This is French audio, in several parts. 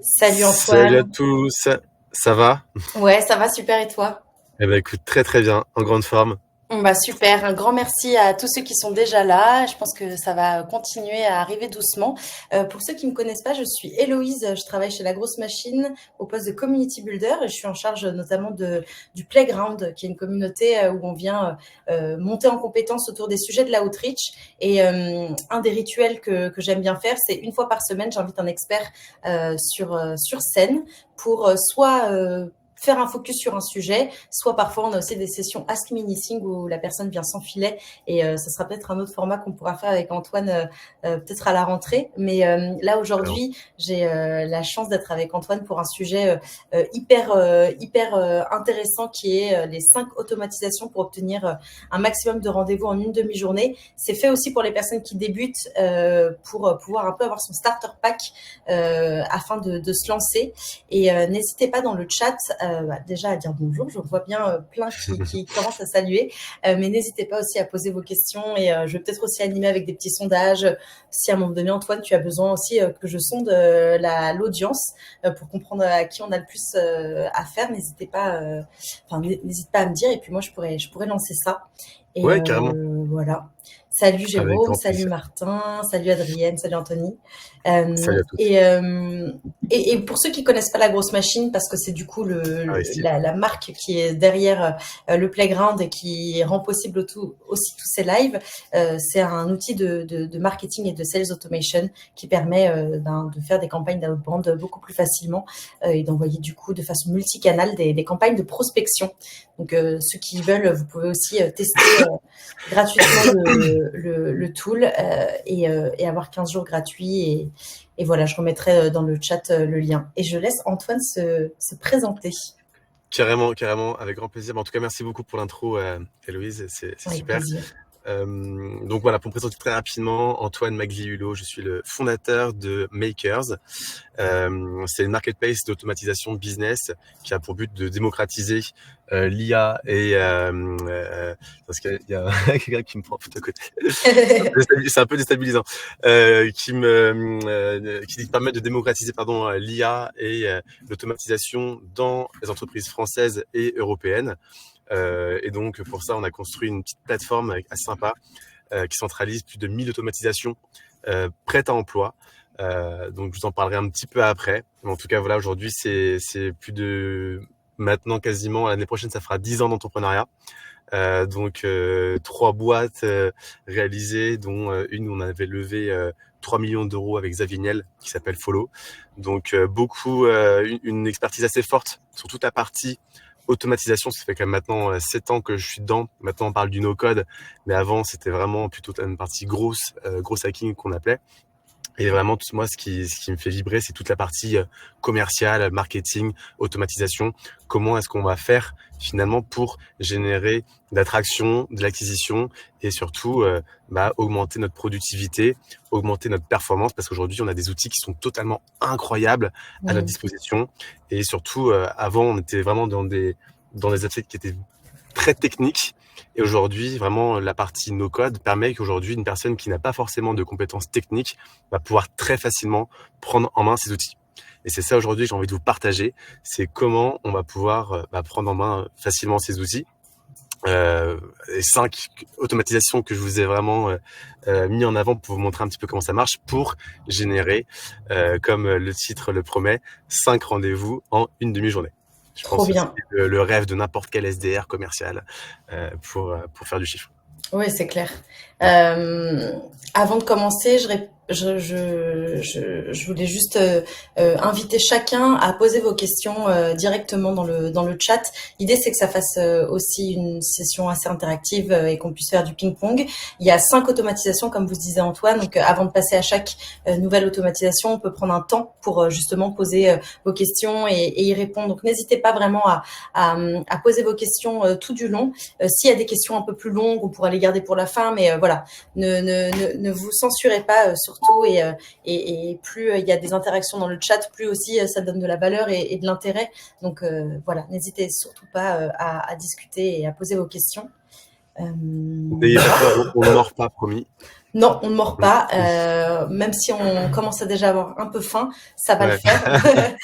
Salut Salut à Antoine. tous, ça va? Ouais, ça va super et toi? Eh ben écoute, très très bien, en grande forme. Bah super, un grand merci à tous ceux qui sont déjà là. Je pense que ça va continuer à arriver doucement. Pour ceux qui me connaissent pas, je suis Héloïse, je travaille chez La Grosse Machine au poste de Community Builder et je suis en charge notamment du Playground, qui est une communauté où on vient monter en compétences autour des sujets de la outreach. Et un des rituels que j'aime bien faire, c'est une fois par semaine, j'invite un expert sur scène pour soit faire un focus sur un sujet, soit parfois on a aussi des sessions Ask Me Anything où la personne vient sans filet et ça sera peut-être un autre format qu'on pourra faire avec Antoine peut-être à la rentrée. Mais là Alors, aujourd'hui, j'ai la chance d'être avec Antoine pour un sujet hyper intéressant qui est les 5 automatisations pour obtenir un maximum de rendez-vous en une demi-journée. C'est fait aussi pour les personnes qui débutent pour pouvoir un peu avoir son starter pack afin de se lancer. Et n'hésitez pas dans le chat déjà à dire bonjour. Je vois bien plein qui commencent à saluer. Mais n'hésitez pas aussi à poser vos questions. Et je vais peut-être aussi animer avec des petits sondages. Si à un moment donné, Antoine, tu as besoin aussi que je sonde l'audience pour comprendre à qui on a le plus affaire, n'hésite pas à me dire. Et puis moi, je pourrais lancer ça. Et ouais, carrément, voilà. Salut avec Jérôme, grand salut plaisir. Martin, salut Adrienne, salut Anthony. Euh, Salut à tous. et, euh, et pour ceux qui connaissent pas La Grosse Machine, parce que c'est du coup Ah oui, si. la marque qui est derrière le Playground et qui rend possible aussi tous ces lives, c'est un outil de marketing et de sales automation qui permet de faire des campagnes d'outbound beaucoup plus facilement et d'envoyer du coup de façon multicanale des campagnes de prospection. Donc ceux qui veulent, vous pouvez aussi tester gratuitement le tool et avoir 15 jours gratuits. Et voilà, je remettrai dans le chat le lien. Et je laisse Antoine se présenter. Carrément, carrément, avec grand plaisir. Mais en tout cas, merci beaucoup pour l'intro, Héloïse, c'est Avec super. plaisir. Donc voilà, pour me présenter très rapidement, Antoine Magli-Hulot, je suis le fondateur de Makers. C'est une marketplace d'automatisation de business qui a pour but de démocratiser l'IA et parce qu'il y a quelqu'un qui me prend tout à côté. C'est un peu déstabilisant. Qui permet de démocratiser pardon l'IA et l'automatisation dans les entreprises françaises et européennes. Et donc pour ça, on a construit une petite plateforme assez sympa qui centralise plus de 1000 automatisations prêtes à emploi. Donc je vous en parlerai un petit peu après. Mais en tout cas, voilà, aujourd'hui, c'est plus de maintenant quasiment l'année prochaine, ça fera 10 ans d'entrepreneuriat. Donc 3 boîtes réalisées, dont une où on avait levé 3 millions d'euros avec Xavier Niel, qui s'appelle Follow. Donc beaucoup une expertise assez forte sur toute la partie automatisation. Ça fait quand même maintenant 7 ans que je suis dedans. Maintenant on parle du no-code, mais avant c'était vraiment plutôt une partie grosse hacking qu'on appelait. Et vraiment, moi, ce qui me fait vibrer, c'est toute la partie commerciale, marketing, automatisation. Comment est-ce qu'on va faire finalement pour générer de l'attraction, de l'acquisition et surtout augmenter notre productivité, augmenter notre performance parce qu'aujourd'hui, on a des outils qui sont totalement incroyables à notre Mm. disposition. Et surtout, avant, on était vraiment dans des aspects qui étaient très technique. Et aujourd'hui, vraiment, la partie no-code permet qu'aujourd'hui, une personne qui n'a pas forcément de compétences techniques va pouvoir très facilement prendre en main ces outils. Et c'est ça aujourd'hui que j'ai envie de vous partager, c'est comment on va pouvoir prendre en main facilement ces outils. Les 5 automatisations que je vous ai vraiment mis en avant pour vous montrer un petit peu comment ça marche pour générer, comme le titre le promet, 5 rendez-vous en une demi-journée. Je Trop pense que c'est bien. le rêve de n'importe quel SDR commercial pour faire du chiffre. Oui, c'est clair. Ouais. Euh, Avant de commencer, je voulais juste inviter chacun à poser vos questions directement dans le chat. L'idée, c'est que ça fasse aussi une session assez interactive et qu'on puisse faire du ping-pong. Il y a 5 automatisations, comme vous disiez Antoine. Donc, avant de passer à chaque nouvelle automatisation, on peut prendre un temps pour justement poser vos questions et y répondre. Donc, n'hésitez pas vraiment à poser vos questions tout du long. S'il y a des questions un peu plus longues, on pourra les garder pour la fin, mais voilà, ne vous censurez pas surtout et plus il y a des interactions dans le chat, plus aussi ça donne de la valeur et de l'intérêt. Donc voilà, n'hésitez surtout pas à discuter et à poser vos questions. N'ayez pas peur, on ne mord pas, promis. Non, on ne mord Mm. pas. Même si on commence à déjà avoir un peu faim, ça va le Ouais. faire.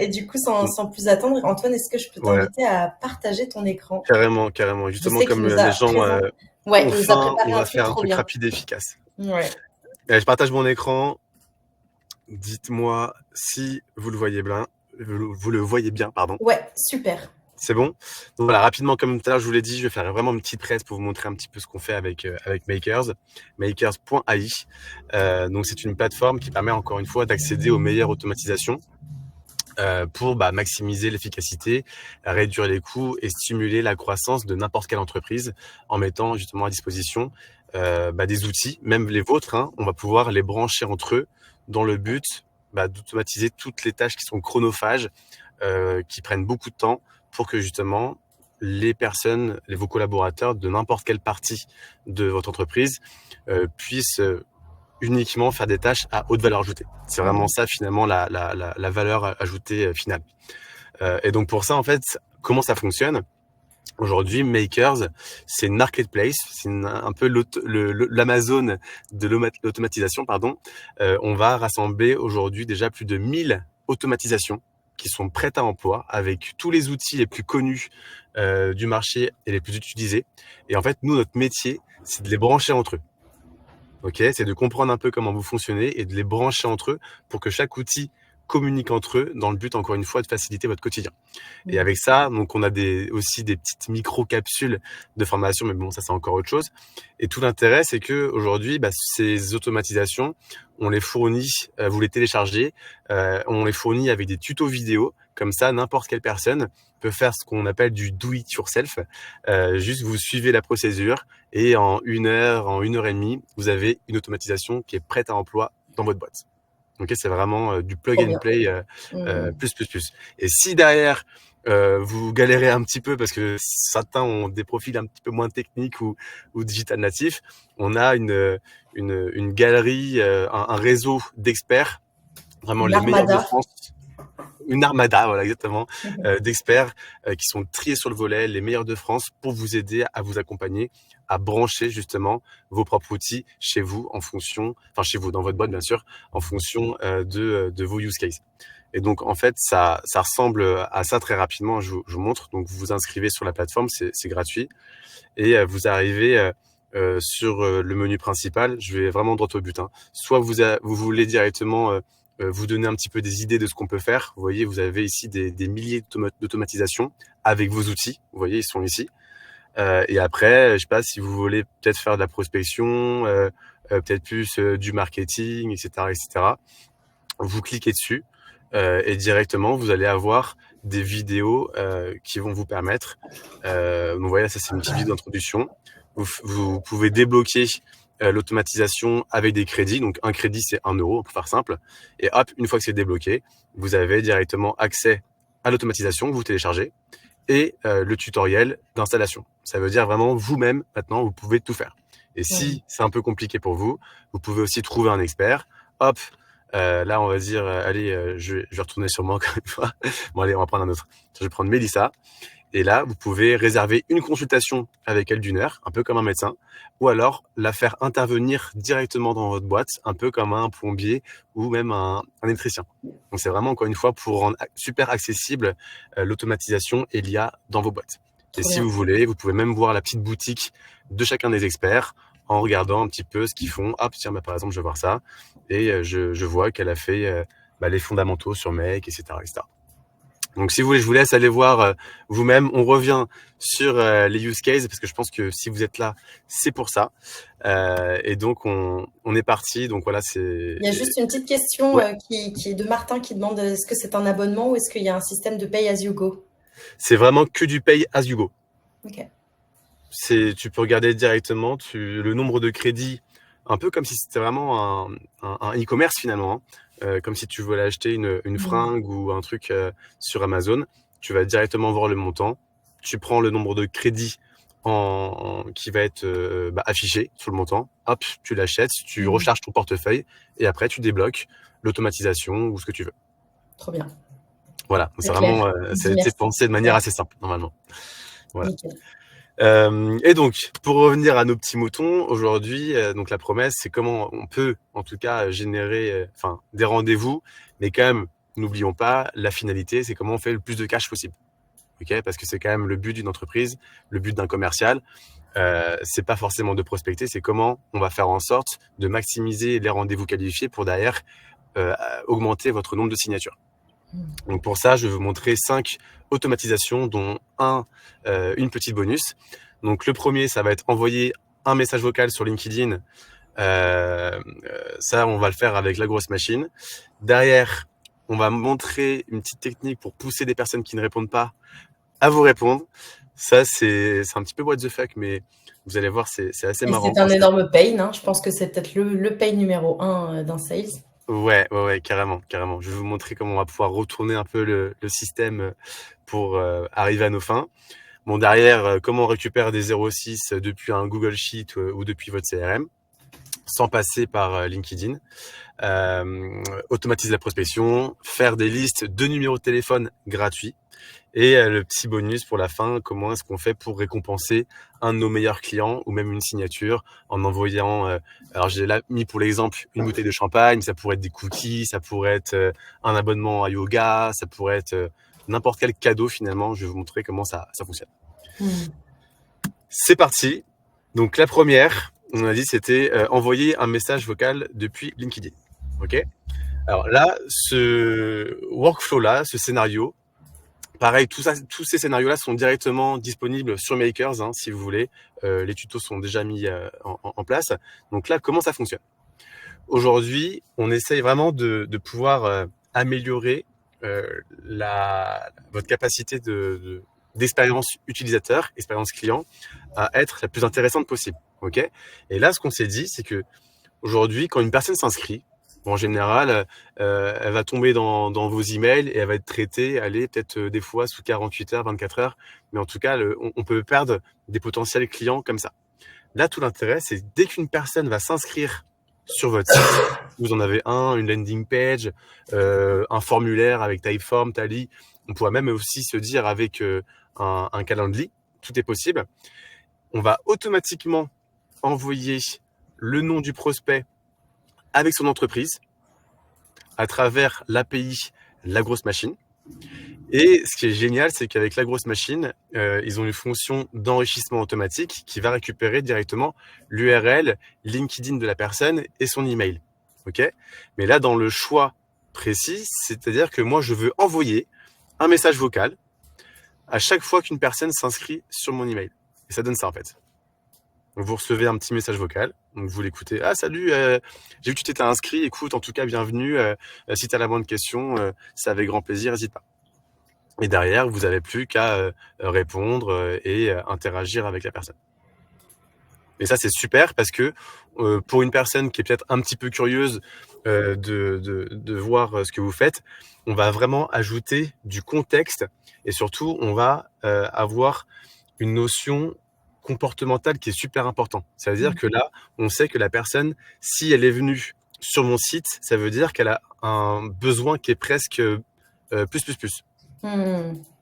Et du coup, sans plus attendre, Antoine, est-ce que je peux Ouais, t'inviter à partager ton écran? carrément, carrément. Je Justement, sais qu'il comme nous les a gens ouais, ont il nous a faim, préparé on un va truc faire un trop truc bien. rapide et efficace. Ouais. Je partage mon écran. Dites-moi si vous le voyez bien. Vous le voyez bien, pardon. Ouais, super. C'est bon? Donc voilà, rapidement, comme tout à l'heure, je vous l'ai dit, je vais faire vraiment une petite presse pour vous montrer un petit peu ce qu'on fait avec Makers, makers.ai. Donc c'est une plateforme qui permet encore une fois d'accéder aux meilleures automatisations pour maximiser l'efficacité, réduire les coûts et stimuler la croissance de n'importe quelle entreprise en mettant justement à disposition des outils, même les vôtres, hein. On va pouvoir les brancher entre eux dans le but d'automatiser toutes les tâches qui sont chronophages, qui prennent beaucoup de temps pour que justement les personnes, vos collaborateurs de n'importe quelle partie de votre entreprise puissent uniquement faire des tâches à haute valeur ajoutée. C'est vraiment ça finalement la valeur ajoutée finale. Et donc pour ça en fait, comment ça fonctionne? Aujourd'hui, Makers, c'est une marketplace, c'est un peu l'Amazon de l'automatisation, pardon. On va rassembler aujourd'hui déjà plus de 1000 automatisations qui sont prêtes à emploi avec tous les outils les plus connus du marché et les plus utilisés. Et en fait, nous, notre métier, c'est de les brancher entre eux. Ok, c'est de comprendre un peu comment vous fonctionnez et de les brancher entre eux pour que chaque outil communique entre eux dans le but, encore une fois, de faciliter votre quotidien. Et avec ça, donc on a aussi des petites micro-capsules de formation, mais bon, ça c'est encore autre chose. Et tout l'intérêt, c'est que aujourd'hui, ces automatisations, on les fournit, vous les téléchargez, on les fournit avec des tutos vidéo. Comme ça, n'importe quelle personne peut faire ce qu'on appelle du do it yourself. Juste vous suivez la procédure et en 1 heure, en 1 heure et demie, vous avez une automatisation qui est prête à emploi dans votre boîte. Ok, c'est vraiment du plug Trop and bien. play plus. Et si derrière vous galérez un petit peu parce que certains ont des profils un petit peu moins techniques ou digital natifs, on a une galerie, un réseau d'experts, vraiment Une les meilleurs de armada. France, une armada, voilà exactement, d'experts qui sont triés sur le volet, les meilleurs de France, pour vous aider à vous accompagner, à brancher justement vos propres outils chez vous en fonction, enfin chez vous dans votre boîte bien sûr, en fonction de vos use cases. Et donc en fait ça ressemble à ça très rapidement. Je vous montre. Donc vous vous inscrivez sur la plateforme, c'est gratuit et vous arrivez sur le menu principal. Je vais vraiment droit au but, hein. Soit vous voulez directement vous donner un petit peu des idées de ce qu'on peut faire. Vous voyez, vous avez ici des milliers d'automatisations avec vos outils. Vous voyez, ils sont ici. Et après, je sais pas si vous voulez peut-être faire de la prospection, peut-être plus du marketing, etc., etc. Vous cliquez dessus et directement, vous allez avoir des vidéos qui vont vous permettre. Donc voilà, ça c'est une petite vidéo d'introduction. Vous pouvez débloquer l'automatisation avec des crédits. Donc un crédit c'est 1 € pour faire simple. Et hop, une fois que c'est débloqué, vous avez directement accès à l'automatisation que vous téléchargez et le tutoriel d'installation. Ça veut dire vraiment vous-même maintenant vous pouvez tout faire. Et si c'est un peu compliqué pour vous, vous pouvez aussi trouver un expert. Hop, là on va dire allez, je vais retourner sur moi encore une fois. Bon allez, on va prendre un autre. Je vais prendre Mélissa. Et là, vous pouvez réserver une consultation avec elle d'1 heure, un peu comme un médecin, ou alors la faire intervenir directement dans votre boîte, un peu comme un plombier ou même un électricien. Donc c'est vraiment encore une fois pour rendre super accessible l'automatisation et l'IA dans vos boîtes. Et Trop si bien. vous voulez, vous pouvez même voir la petite boutique de chacun des experts en regardant un petit peu ce qu'ils font. Hop, tiens, par exemple, je vais voir ça. Et je vois qu'elle a fait les fondamentaux sur Make, etc., etc. Donc, si vous voulez, je vous laisse aller voir vous-même. On revient sur les use cases parce que je pense que si vous êtes là, c'est pour ça. Et donc, on est parti. Donc, voilà, c'est... Il y a juste une petite question Ouais, qui est de Martin qui demande est-ce que c'est un abonnement ou est-ce qu'il y a un système de pay as you go? c'est vraiment que du pay as you go. Ok. Tu peux regarder directement le nombre de crédits, un peu comme si c'était vraiment un e-commerce finalement, hein. Comme si tu voulais acheter une fringue ou un truc sur Amazon. Tu vas directement voir le montant. Tu prends le nombre de crédits qui va être affiché sur le montant. Hop, tu l'achètes, tu recharges ton portefeuille et après tu débloques l'automatisation ou ce que tu veux. Trop bien. Voilà, c'est C'est clair. vraiment Dis merci. pensé de manière assez simple normalement. Voilà. Nickel. Et donc, pour revenir à nos petits moutons, aujourd'hui, donc la promesse, c'est comment on peut, en tout cas, générer, des rendez-vous, mais quand même, n'oublions pas, la finalité, c'est comment on fait le plus de cash possible. Ok, parce que c'est quand même le but d'une entreprise, le but d'un commercial. C'est pas forcément de prospecter, c'est comment on va faire en sorte de maximiser les rendez-vous qualifiés pour derrière augmenter votre nombre de signatures. Donc pour ça, je vais vous montrer 5 automatisations, dont une petite bonus. Donc le premier, ça va être envoyer un message vocal sur LinkedIn. Ça, on va le faire avec la grosse machine. Derrière, on va montrer une petite technique pour pousser des personnes qui ne répondent pas à vous répondre. Ça, c'est un petit peu what the fuck, mais vous allez voir, c'est assez Et marrant. c'est un énorme pain, hein. Je pense que c'est peut-être le pain numéro 1 d'un sales. Ouais, carrément, carrément. Je vais vous montrer comment on va pouvoir retourner un peu le système pour arriver à nos fins. Bon, derrière, comment on récupère des 06 depuis un Google Sheet ou depuis votre CRM, sans passer par LinkedIn. Automatiser la prospection, faire des listes de numéros de téléphone gratuits. Et le petit bonus pour la fin, comment est-ce qu'on fait pour récompenser un de nos meilleurs clients ou même une signature en envoyant, alors j'ai là mis pour l'exemple une bouteille de champagne, ça pourrait être des cookies, ça pourrait être un abonnement à yoga, ça pourrait être n'importe quel cadeau finalement. Je vais vous montrer comment ça fonctionne. C'est parti. Donc la première, on a dit, c'était envoyer un message vocal depuis LinkedIn. Ok. Alors là, ce workflow-là, ce scénario, pareil, tous ces scénarios-là sont directement disponibles sur Makers, hein, si vous voulez. Les tutos sont déjà mis en place. Donc là, comment ça fonctionne? Aujourd'hui, on essaye vraiment de pouvoir améliorer votre capacité d'expérience utilisateur, expérience client, à être la plus intéressante possible. Ok. Et là, ce qu'on s'est dit, c'est que aujourd'hui, quand une personne s'inscrit, en général, elle va tomber dans vos emails et elle va être traitée, allez, peut-être des fois sous 48 heures, 24 heures. Mais en tout cas, on peut perdre des potentiels clients comme ça. Là, tout l'intérêt, c'est dès qu'une personne va s'inscrire sur votre site, vous en avez une landing page, un formulaire avec Typeform, Tally. On pourrait même aussi se dire avec un calendrier, tout est possible. On va automatiquement envoyer le nom du prospect avec son entreprise à travers l'API La Grosse Machine. Et ce qui est génial, c'est qu'avec La Grosse Machine, ils ont une fonction d'enrichissement automatique qui va récupérer directement l'URL LinkedIn de la personne et son email. Ok ? Mais là, dans le choix précis, c'est-à-dire que moi, je veux envoyer un message vocal à chaque fois qu'une personne s'inscrit sur mon email. Et ça donne ça en fait. Donc, vous recevez un petit message vocal, donc vous l'écoutez. Ah salut, j'ai vu que tu t'étais inscrit, écoute, en tout cas bienvenue, si tu as la moindre question, c'est avec grand plaisir, n'hésite pas. Et derrière, vous n'avez plus qu'à répondre et interagir avec la personne. Et ça, c'est super parce que pour une personne qui est peut-être un petit peu curieuse de voir ce que vous faites, on va vraiment ajouter du contexte et surtout, on va avoir une notion comportementale qui est super important. Ça veut dire que là, on sait que la personne, si elle est venue sur mon site, ça veut dire qu'elle a un besoin qui est presque plus.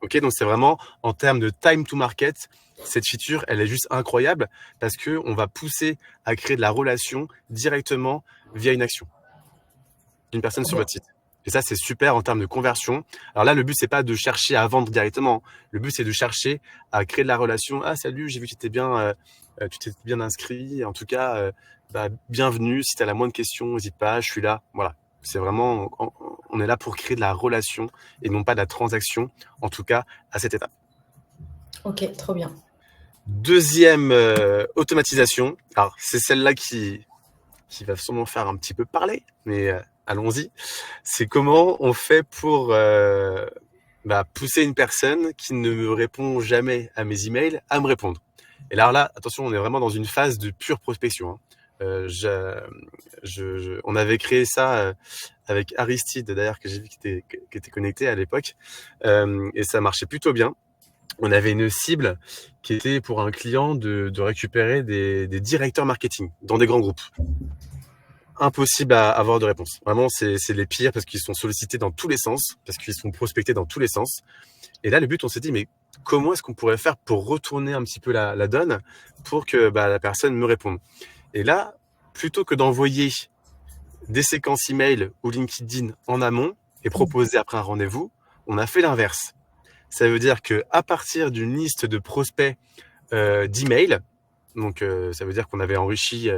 Ok, donc c'est vraiment en termes de time to market, cette feature, elle est juste incroyable parce que on va pousser à créer de la relation directement via une action d'une personne sur votre site. Et ça, c'est super en termes de conversion. Alors là, le but, c'est pas de chercher à vendre directement. Le but, c'est de chercher à créer de la relation. Ah, salut, j'ai vu que tu t'étais bien inscrit. En tout cas, bienvenue. Si tu as la moindre question, n'hésite pas, je suis là. Voilà. C'est vraiment, on est là pour créer de la relation et non pas de la transaction, en tout cas, à cette étape. Ok, trop bien. Deuxième automatisation. Alors, c'est celle-là qui va sûrement faire un petit peu parler, mais allons-y. C'est comment on fait pour pousser une personne qui ne me répond jamais à mes emails à me répondre. Et là, attention, on est vraiment dans une phase de pure prospection. Hein. On avait créé ça avec Aristide, d'ailleurs, que j'ai vu qui était connecté à l'époque, et ça marchait plutôt bien. On avait une cible qui était pour un client de récupérer des directeurs marketing dans des grands groupes. Impossible à avoir de réponse. Vraiment, c'est les pires parce qu'ils sont sollicités dans tous les sens, parce qu'ils sont prospectés dans tous les sens. Et là, le but, on s'est dit, mais comment est-ce qu'on pourrait faire pour retourner un petit peu la donne pour que la personne me réponde. Et là, plutôt que d'envoyer des séquences email ou LinkedIn en amont et proposer après un rendez-vous, on a fait l'inverse. Ça veut dire que à partir d'une liste de prospects d'email, donc ça veut dire qu'on avait enrichi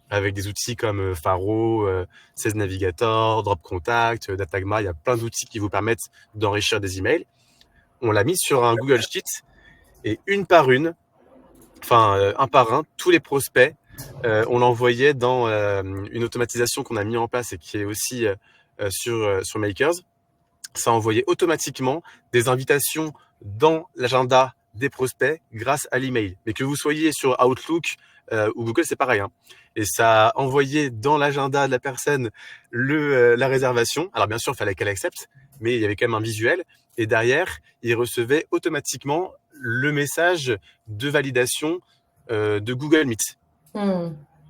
avec des outils comme Faro, Sales Navigator, Drop Contact, Datagma, il y a plein d'outils qui vous permettent d'enrichir des emails. On l'a mis sur un Google Sheet et un par un, tous les prospects, on l'envoyait dans une automatisation qu'on a mis en place et qui est aussi sur Makers. Ça envoyait automatiquement des invitations dans l'agenda des prospects grâce à l'email. Mais que vous soyez sur Outlook ou Google, c'est pareil. Et ça envoyait dans l'agenda de la personne la réservation. Alors bien sûr, il fallait qu'elle accepte, mais il y avait quand même un visuel. Et derrière, il recevait automatiquement le message de validation de Google Meet.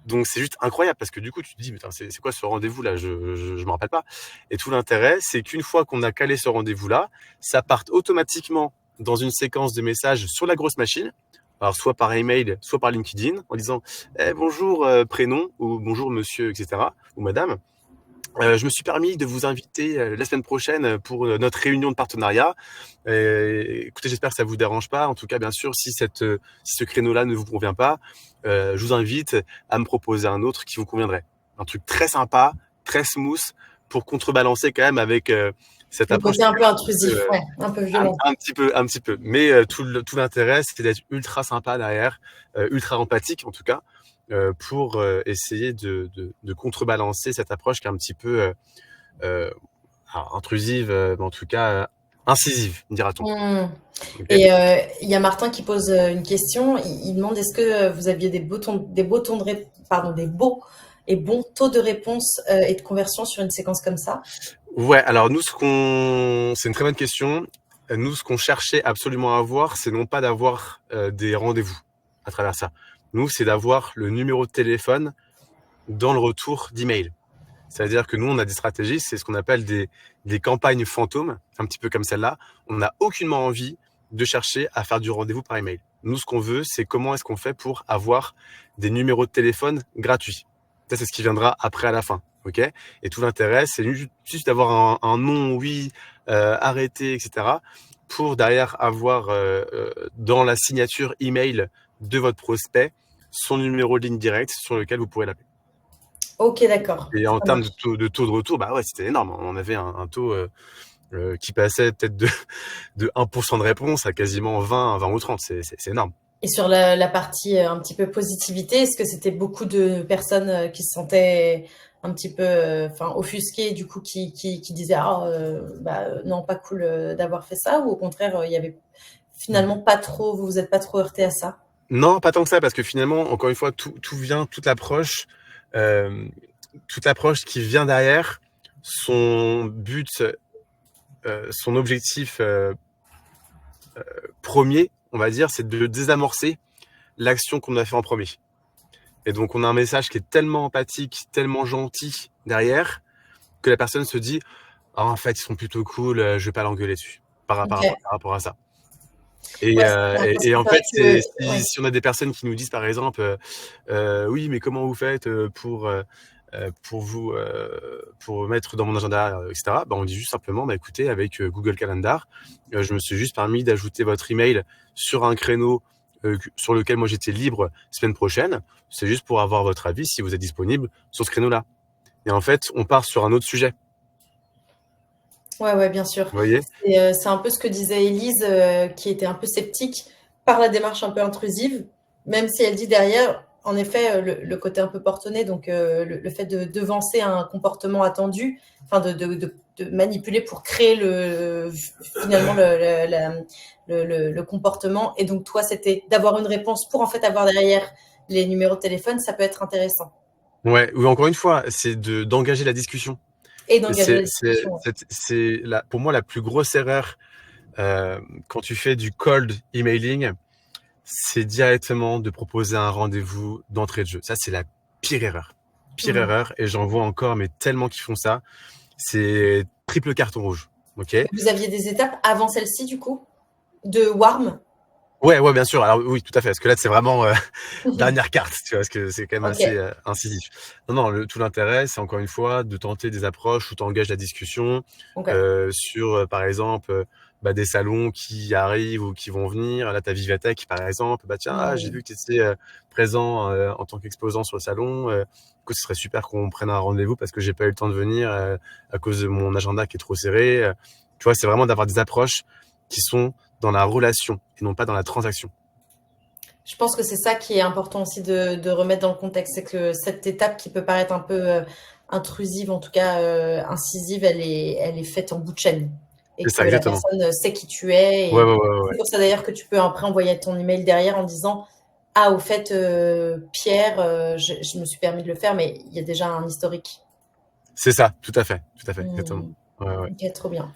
Donc c'est juste incroyable parce que du coup tu te dis c'est quoi ce rendez-vous là, je me rappelle pas. Et tout l'intérêt c'est qu'une fois qu'on a calé ce rendez-vous là, ça parte automatiquement dans une séquence de messages sur la grosse machine, alors soit par email, soit par LinkedIn, en disant bonjour prénom ou bonjour monsieur etc. ou madame. Je me suis permis de vous inviter la semaine prochaine pour notre réunion de partenariat. Écoutez, j'espère que ça vous dérange pas. En tout cas, bien sûr, si ce créneau-là ne vous convient pas, je vous invite à me proposer un autre qui vous conviendrait. Un truc très sympa, très smooth, pour contrebalancer quand même avec cette approche. Un peu intrusif, un peu violent. Un petit peu. Mais tout l'intérêt, c'était d'être ultra sympa derrière, ultra empathique en tout cas. Pour essayer de contrebalancer cette approche qui est un petit peu intrusive, mais en tout cas incisive, dira-t-on. Okay. Et il y a Martin qui pose une question. Il demande est-ce que vous aviez des beaux et bons taux de réponse et de conversion sur une séquence comme ça? Ouais, alors nous, c'est une très bonne question. Nous, ce qu'on cherchait absolument à avoir, c'est non pas d'avoir des rendez-vous à travers ça. Nous, c'est d'avoir le numéro de téléphone dans le retour d'email. C'est-à-dire que nous, on a des stratégies, c'est ce qu'on appelle des campagnes fantômes, un petit peu comme celle-là. On n'a aucunement envie de chercher à faire du rendez-vous par email. Nous, ce qu'on veut, c'est comment est-ce qu'on fait pour avoir des numéros de téléphone gratuits. Ça, c'est ce qui viendra après à la fin. Ok ? Et tout l'intérêt, c'est juste d'avoir un nom, oui, arrêté, etc. pour derrière avoir dans la signature email de votre prospect son numéro de ligne directe sur lequel vous pourrez l'appeler. Ok, d'accord. Et en termes de taux de retour, c'était énorme. On avait un taux qui passait peut-être de 1% de réponse à quasiment 20 ou 30. C'est énorme. Et sur la partie un petit peu positivité, est-ce que c'était beaucoup de personnes qui se sentaient un petit peu offusquées, du coup, qui disaient non, pas cool d'avoir fait ça, ou au contraire, il y avait finalement pas trop, vous vous êtes pas trop heurté à ça? Non, pas tant que ça, parce que finalement, encore une fois, tout vient, toute l'approche qui vient derrière, son but, son objectif premier, on va dire, c'est de désamorcer l'action qu'on a fait en premier. Et donc, on a un message qui est tellement empathique, tellement gentil derrière, que la personne se dit en fait, ils sont plutôt cool, je vais pas l'engueuler dessus par rapport à ça. Et en fait, si on a des personnes qui nous disent par exemple oui, mais comment vous faites pour mettre dans mon agenda, etc. On dit juste simplement, écoutez, avec Google Calendar, je me suis juste permis d'ajouter votre email sur un créneau sur lequel moi j'étais libre semaine prochaine. C'est juste pour avoir votre avis si vous êtes disponible sur ce créneau-là. Et en fait, on part sur un autre sujet. Ouais, bien sûr. Vous voyez ? C'est un peu ce que disait Élise, qui était un peu sceptique par la démarche un peu intrusive, même si elle dit derrière, en effet, le côté un peu portonné, donc le fait de devancer un comportement attendu, de manipuler pour créer finalement le comportement. Et donc toi, c'était d'avoir une réponse pour en fait avoir derrière les numéros de téléphone, ça peut être intéressant. Ouais, ou encore une fois, c'est d'engager la discussion. Et d'engager la discussion. C'est pour moi la plus grosse erreur quand tu fais du cold emailing, c'est directement de proposer un rendez-vous d'entrée de jeu. Ça, c'est la pire erreur. Erreur, et j'en vois encore, mais tellement qui font ça. C'est triple carton rouge. Okay ? Vous aviez des étapes avant celle-ci, du coup, de warm? Ouais, bien sûr. Alors oui, tout à fait. Parce que là, c'est vraiment dernière carte, tu vois, parce que c'est quand même Ok, assez incisif. Non, tout l'intérêt, c'est encore une fois de tenter des approches où tu engages la discussion ok. sur, par exemple, des salons qui arrivent ou qui vont venir. Là, tu as Vivatech, par exemple. Tiens, j'ai vu que tu étais présent en tant qu'exposant sur le salon. Écoute, ce serait super qu'on prenne un rendez-vous parce que j'ai pas eu le temps de venir à cause de mon agenda qui est trop serré. Tu vois, c'est vraiment d'avoir des approches qui sont dans la relation et non pas dans la transaction. Je pense que c'est ça qui est important aussi de remettre dans le contexte, c'est que cette étape qui peut paraître un peu intrusive, en tout cas incisive, elle est faite en bout de chaîne et C'est que ça, la exactement. personne sait qui tu es. Ouais, Et ouais, ouais, ouais. c'est pour ça d'ailleurs que tu peux après envoyer ton email derrière en disant, ah, au fait, Pierre, je me suis permis de le faire, mais il y a déjà un historique. C'est ça, tout à fait, exactement. Hmm. Ouais, ouais. Ok, trop bien.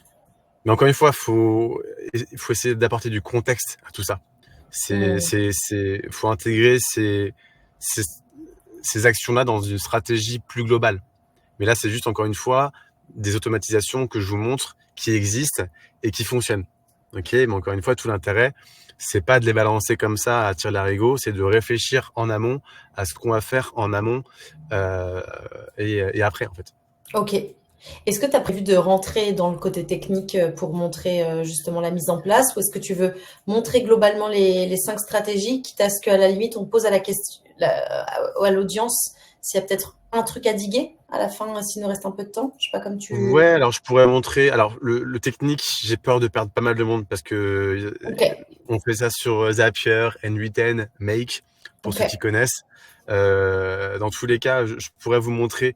Mais encore une fois, il faut essayer d'apporter du contexte à tout ça. Hmm. Faut intégrer ces, ces actions-là dans une stratégie plus globale. Mais là, c'est juste encore une fois des automatisations que je vous montre qui existent et qui fonctionnent. Ok, mais encore une fois, tout l'intérêt, c'est pas de les balancer comme ça à tire-larigot, c'est de réfléchir en amont à ce qu'on va faire en amont euh, et après, en fait. Ok. Est-ce que tu as prévu de rentrer dans le côté technique pour montrer justement la mise en place ou est-ce que tu veux montrer globalement les 5 stratégies, quitte à ce qu'à la limite on pose à la question, à l'audience s'il y a peut-être un truc à diguer à la fin, s'il nous reste un peu de temps? Je sais pas comme Ouais, tu. alors je pourrais montrer. Alors le technique, j'ai peur de perdre pas mal de monde parce que Ok, on fait ça sur Zapier, N8N, Make, pour ok. ceux qui connaissent. Dans tous les cas, je pourrais vous montrer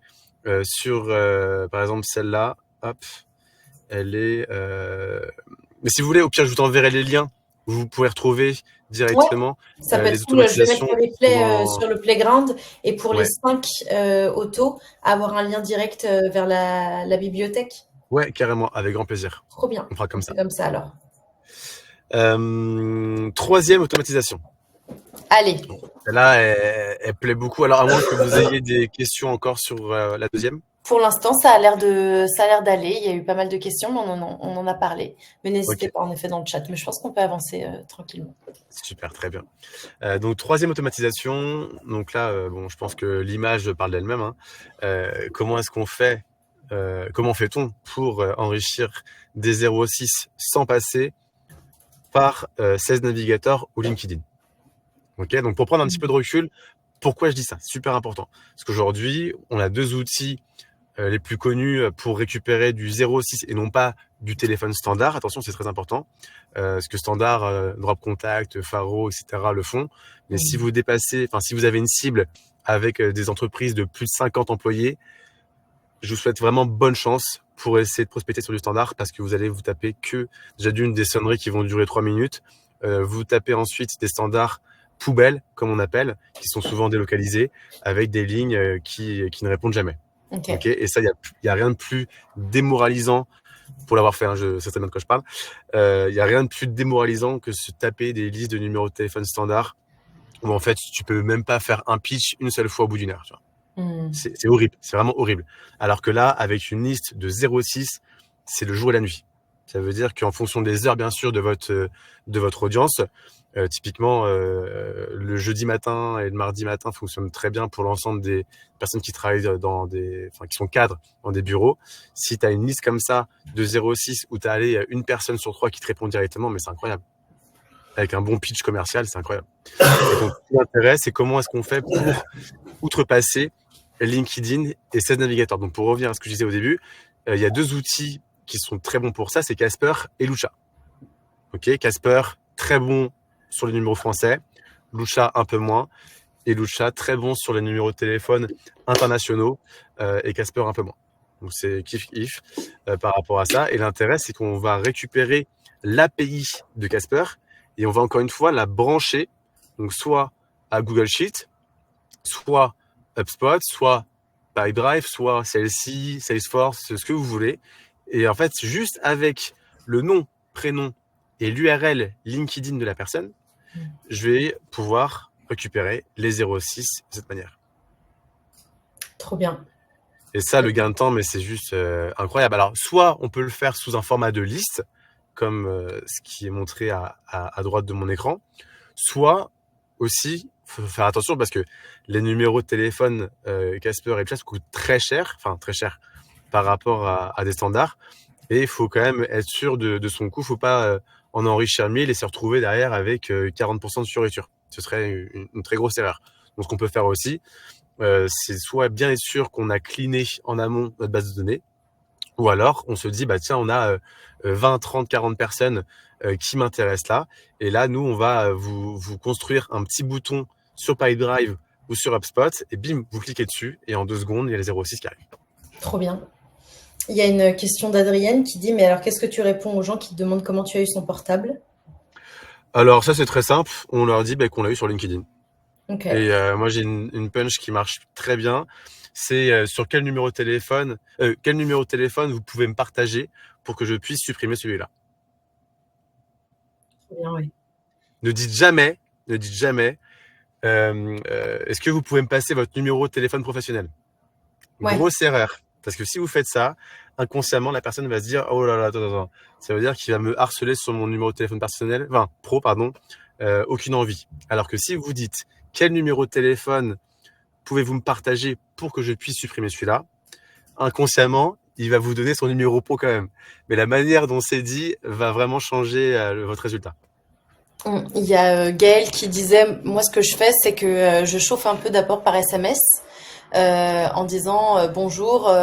sur, par exemple, celle-là. Hop, elle est. Mais si vous voulez, au pire, je vous enverrai les liens où vous pourrez retrouver Ouais, directement ça peut être les cool. Je vais mettre automatisations le qui sont replay dans. sur le playground et pour les Ouais, 5 autos, avoir un lien direct vers la bibliothèque. ouais, carrément, avec grand plaisir. Trop bien. On fera On comme ça. fait comme ça alors. Troisième automatisation. Allez. Celle-là, elle plaît beaucoup. Alors, à moins que vous ayez des questions encore sur la deuxième. Pour l'instant, ça a l'air d'aller. Il y a eu pas mal de questions, mais on en a parlé. Mais Ok, n'hésitez pas en effet dans le chat. Mais je pense qu'on peut avancer tranquillement. super, très bien. Donc, troisième automatisation. Donc là, bon, je pense que l'image parle d'elle-même, hein. Comment est-ce qu'on fait, comment fait-on pour enrichir des 06 sans passer par 16 navigateurs ou LinkedIn? Ok, donc pour prendre un petit peu de recul, pourquoi je dis ça? Super important. Parce qu'aujourd'hui, on a deux outils les plus connus pour récupérer du 06 et non pas du téléphone standard. Attention, c'est très important. Parce que standard, Drop Contact, Faro, etc. le font. Mais si Mm. vous dépassez, enfin, si vous avez une cible avec des entreprises de plus de 50 employés, je vous souhaite vraiment bonne chance pour essayer de prospecter sur du standard parce que vous allez vous taper que déjà d'une des sonneries qui vont durer 3 minutes. Vous tapez ensuite des standards poubelles, comme on appelle, qui sont souvent délocalisés avec des lignes qui ne répondent jamais. Ok. Ok, et ça, y a rien de plus démoralisant pour l'avoir fait, hein, je sais très bien de quoi je parle. Y a rien de plus démoralisant que se taper des listes de numéros de téléphone standard où en fait tu peux même pas faire un pitch une seule fois au bout d'une heure. Tu vois. Mm. C'est horrible, c'est vraiment horrible. Alors que là, avec une liste de 0,6, c'est le jour et la nuit. Ça veut dire qu'en fonction des heures, bien sûr, de votre audience, typiquement, le jeudi matin et le mardi matin fonctionnent très bien pour l'ensemble des personnes qui travaillent qui sont cadres dans des bureaux. Si tu as une liste comme ça de 0,6 où tu as allé une personne sur trois qui te répond directement, mais c'est incroyable. Avec un bon pitch commercial, c'est incroyable. Et donc, l'intérêt, c'est comment est-ce qu'on fait pour outrepasser LinkedIn et 16 navigateurs. Donc, pour revenir à ce que je disais au début, il y a deux outils qui sont très bons pour ça, c'est Casper et Lucha. Ok, Casper, très bon sur les numéros français, Lucha un peu moins, et Lucha très bon sur les numéros de téléphone internationaux et Casper un peu moins. Donc c'est kiff par rapport à ça. Et l'intérêt, c'est qu'on va récupérer l'API de Casper et on va encore une fois la brancher, donc soit à Google Sheet, soit HubSpot, soit Pipedrive, soit Salesforce, Salesforce, ce que vous voulez. Et en fait, juste avec le nom, prénom et l'URL LinkedIn de la personne, je vais pouvoir récupérer les 06 de cette manière. Trop bien. Et ça, le gain de temps, mais c'est juste incroyable. Alors, soit on peut le faire sous un format de liste, comme ce qui est montré à droite de mon écran, soit aussi, faut faire attention parce que les numéros de téléphone Casper et Chat coûtent très cher par rapport à des standards. Et il faut quand même être sûr de son coût. Il ne faut pas en enrichir 1000 et se retrouver derrière avec 40% de fioriture. Ce serait une très grosse erreur. Donc, ce qu'on peut faire aussi, c'est soit bien être sûr qu'on a cleané en amont notre base de données, ou alors on se dit, bah tiens, on a 20, 30, 40 personnes qui m'intéressent là. Et là, nous, on va vous construire un petit bouton sur Pipedrive ou sur HubSpot, et bim, vous cliquez dessus, et en 2 secondes, il y a les 06 qui arrivent. Trop bien. Il y a une question d'Adrienne qui dit, mais alors qu'est-ce que tu réponds aux gens qui te demandent comment tu as eu son portable? Alors ça, c'est très simple. On leur dit qu'on l'a eu sur LinkedIn. Ok. Et moi, j'ai une punch qui marche très bien. C'est sur quel numéro de téléphone vous pouvez me partager pour que je puisse supprimer celui-là. Trop bien, oui. Ne dites jamais, est-ce que vous pouvez me passer votre numéro de téléphone professionnel? Ouais. Grosse erreur. Parce que si vous faites ça, inconsciemment, la personne va se dire, oh là là, attends. Ça veut dire qu'il va me harceler sur mon numéro de téléphone pro, aucune envie. Alors que si vous dites, quel numéro de téléphone pouvez-vous me partager pour que je puisse supprimer celui-là? Inconsciemment, il va vous donner son numéro pro quand même. Mais la manière dont c'est dit va vraiment changer votre résultat. Il y a Gaëlle qui disait, moi ce que je fais, c'est que je chauffe un peu d'abord par SMS en disant bonjour,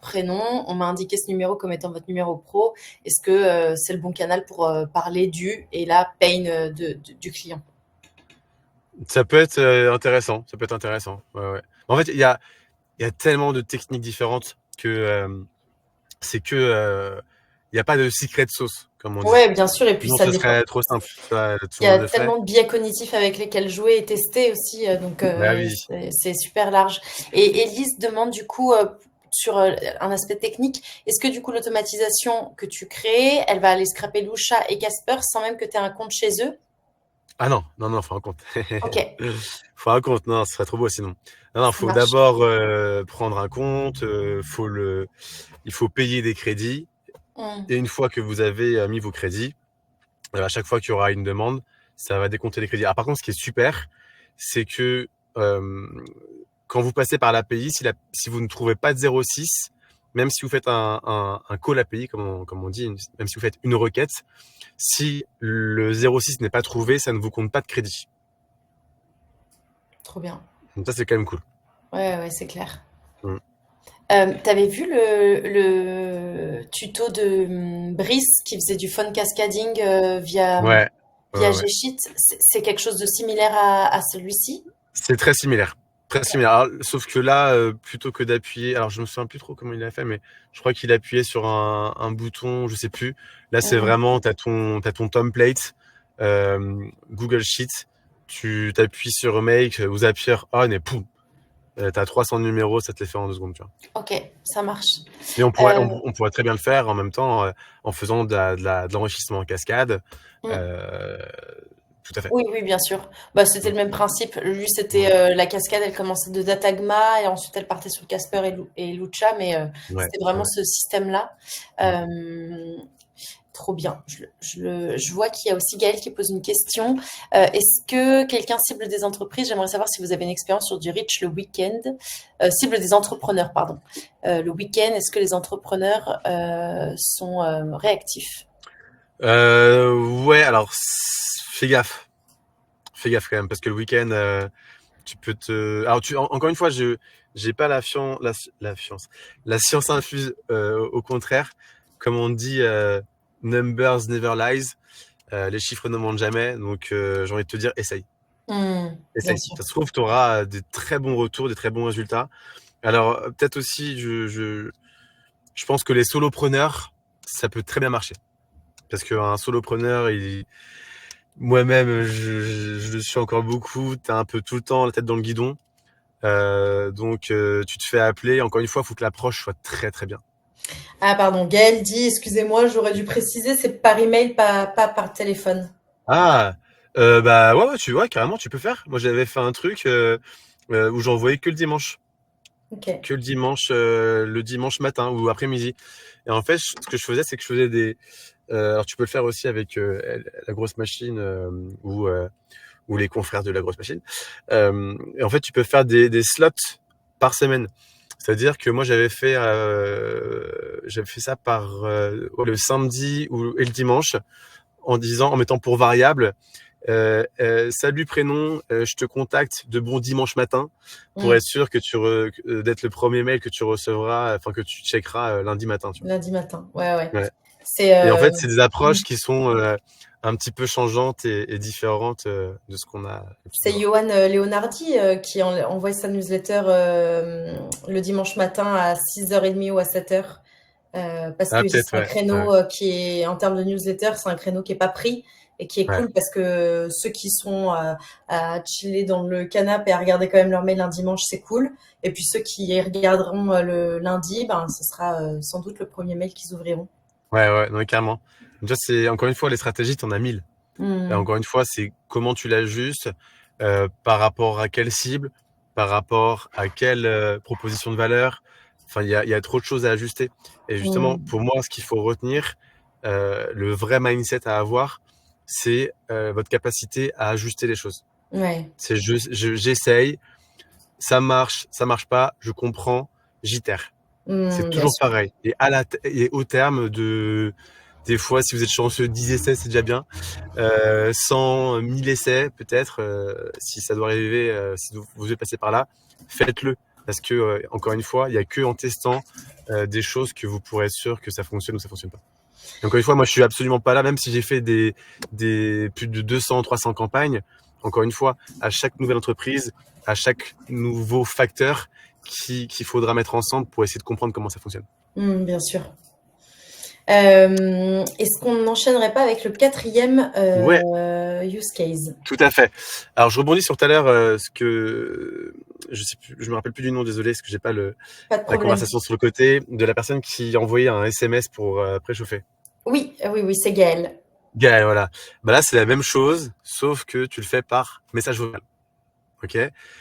prénom, on m'a indiqué ce numéro comme étant votre numéro pro. Est-ce que c'est le bon canal pour parler du et la pain du client? Ça peut être intéressant. Ouais. En fait, il y a tellement de techniques différentes que c'est que il n'y a pas de secret sauce, comme on dit. Ouais, bien sûr, et puis Sinon, ça ce dépend. serait trop simple. Ça, tout Il y le monde a le ferait. tellement de biais cognitifs avec lesquels jouer et tester aussi, donc Bah oui. c'est super large. Et Elise demande du coup sur un aspect technique, est-ce que du coup l'automatisation que tu crées, elle va aller scraper Lusha et Casper sans même que tu aies un compte chez eux? Ah non, faut un compte. Ok, Faut un compte, non, ce serait trop beau sinon. Non, ça faut marche. d'abord prendre un compte, il faut payer des crédits. Hmm. Et une fois que vous avez mis vos crédits, à chaque fois qu'il y aura une demande, ça va décompter les crédits. Ah, par contre, ce qui est super, c'est que quand vous passez par l'API, si vous ne trouvez pas de 06, même si vous faites un call API, comme on dit, même si vous faites une requête, si le 06 n'est pas trouvé, ça ne vous compte pas de crédit. Trop bien. Donc ça, c'est quand même cool. Ouais, c'est clair. Mm. T'avais vu le tuto de Brice qui faisait du phone cascading via Ouais. G-Sheet? C'est quelque chose de similaire à celui-ci? C'est très similaire. Très similaire. Alors, sauf que là, plutôt que d'appuyer, alors je me souviens plus trop comment il a fait, mais je crois qu'il appuyait sur un bouton, je sais plus. Là, c'est vraiment, t'as ton template, Google Sheets, tu t'appuies sur Make ou Zapier on et poum, t'as 300 numéros, ça te les fait en 2 secondes, tu vois. Ok, ça marche. Et on pourrait très bien le faire en même temps en faisant de l'enrichissement en cascade. Mm. Tout à fait. Oui, bien sûr. Bah, c'était le même principe. Lui, c'était la cascade, elle commençait de Datagma et ensuite elle partait sur Casper et Lucha, mais Ouais. c'était vraiment ce système-là. Ouais. Trop bien. Je vois qu'il y a aussi Gaël qui pose une question. Est-ce que quelqu'un cible des entreprises? J'aimerais savoir si vous avez une expérience sur du reach le week-end. Cible des entrepreneurs, pardon. Le week-end, est-ce que les entrepreneurs sont réactifs? Ouais, alors fais gaffe quand même, parce que le week-end, tu peux te. Alors, encore une fois, j'ai pas la science infuse. Au contraire, comme on dit, numbers never lies. Les chiffres ne mentent jamais. Donc, j'ai envie de te dire, essaye. Bien Essaye. sûr. Ça se trouve, tu auras des très bons retours, des très bons résultats. Alors, peut-être aussi, je pense que les solopreneurs, ça peut très bien marcher. Parce qu'un solopreneur, moi-même, je le suis encore beaucoup. Tu as un peu tout le temps la tête dans le guidon. Donc, tu te fais appeler. Encore une fois, il faut que l'approche soit très, très bien. Ah, pardon. Gaël dit, excusez-moi, j'aurais dû préciser, c'est par email, pas par téléphone. Ah, bah ouais, tu vois, carrément, tu peux faire. Moi, j'avais fait un truc où j'envoyais que le dimanche. Ok. Que le dimanche matin ou après-midi. Et en fait, ce que je faisais, c'est que je faisais Alors tu peux le faire aussi avec la grosse machine ou les confrères de la grosse machine. Et en fait, tu peux faire des slots par semaine. C'est-à-dire que moi, j'avais fait ça par le samedi et le dimanche en mettant pour variable salut prénom, je te contacte de bon dimanche matin pour être sûr que d'être le premier mail que tu recevras, enfin que tu checkeras lundi matin. Tu vois. Lundi matin, ouais. Ouais. C'est Et en fait, c'est des approches qui sont un petit peu changeantes et différentes de ce qu'on a. c'est Johan Leonardi qui envoie sa newsletter le dimanche matin à 6h30 ou à 7h. Parce que c'est un créneau qui est, en termes de newsletter, c'est un créneau qui est pas pris et qui est cool parce que ceux qui sont à chiller dans le canapé et à regarder quand même leur mail un dimanche, c'est cool. Et puis ceux qui regarderont le lundi, ben, ce sera sans doute le premier mail qu'ils ouvriront. Ouais, non, carrément. Déjà, c'est encore une fois les stratégies, t'en as 1000. Et encore une fois, c'est comment tu l'ajustes, par rapport à quelle cible, par rapport à quelle proposition de valeur. Enfin, il y a trop de choses à ajuster. Et justement, pour moi, ce qu'il faut retenir, le vrai mindset à avoir, c'est votre capacité à ajuster les choses. Ouais. C'est j'essaye, ça marche pas, je comprends, j'itère. C'est toujours pareil. Et au terme des fois, si vous êtes chanceux, 10 essais, c'est déjà bien. 100, 1000 essais, peut-être, si ça doit arriver, si vous devez passer par là, faites-le. Parce que, encore une fois, il n'y a que en testant des choses que vous pourrez être sûr que ça fonctionne ou ça fonctionne pas. Et encore une fois, moi, je suis absolument pas là, même si j'ai fait des plus de 200, 300 campagnes. Encore une fois, à chaque nouvelle entreprise, à chaque nouveau facteur qu'il faudra mettre ensemble pour essayer de comprendre comment ça fonctionne. Bien sûr. Est-ce qu'on n'enchaînerait pas avec le 4e use case? Tout à fait. Alors, je rebondis sur tout à l'heure ce que je me rappelle plus du nom, désolé, parce que j'ai pas la conversation sur le côté de la personne qui envoyait un SMS pour préchauffer. Oui, c'est Gaël. Gaël, voilà. Bah là, c'est la même chose, sauf que tu le fais par message vocal. Ok.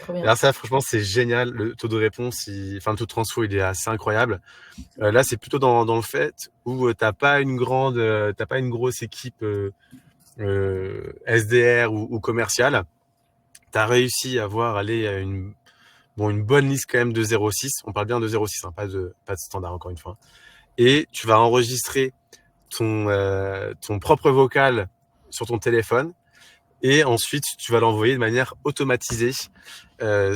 Alors ça, franchement, c'est génial. Le taux de réponse, le taux de transfo, il est assez incroyable. Là, c'est plutôt dans le fait où t'as pas une grosse équipe SDR ou commerciale. T'as réussi à avoir une bonne liste quand même de 0,6. On parle bien de 0,6, hein, pas de standard encore une fois. Et tu vas enregistrer ton propre vocal sur ton téléphone. Et ensuite, tu vas l'envoyer de manière automatisée à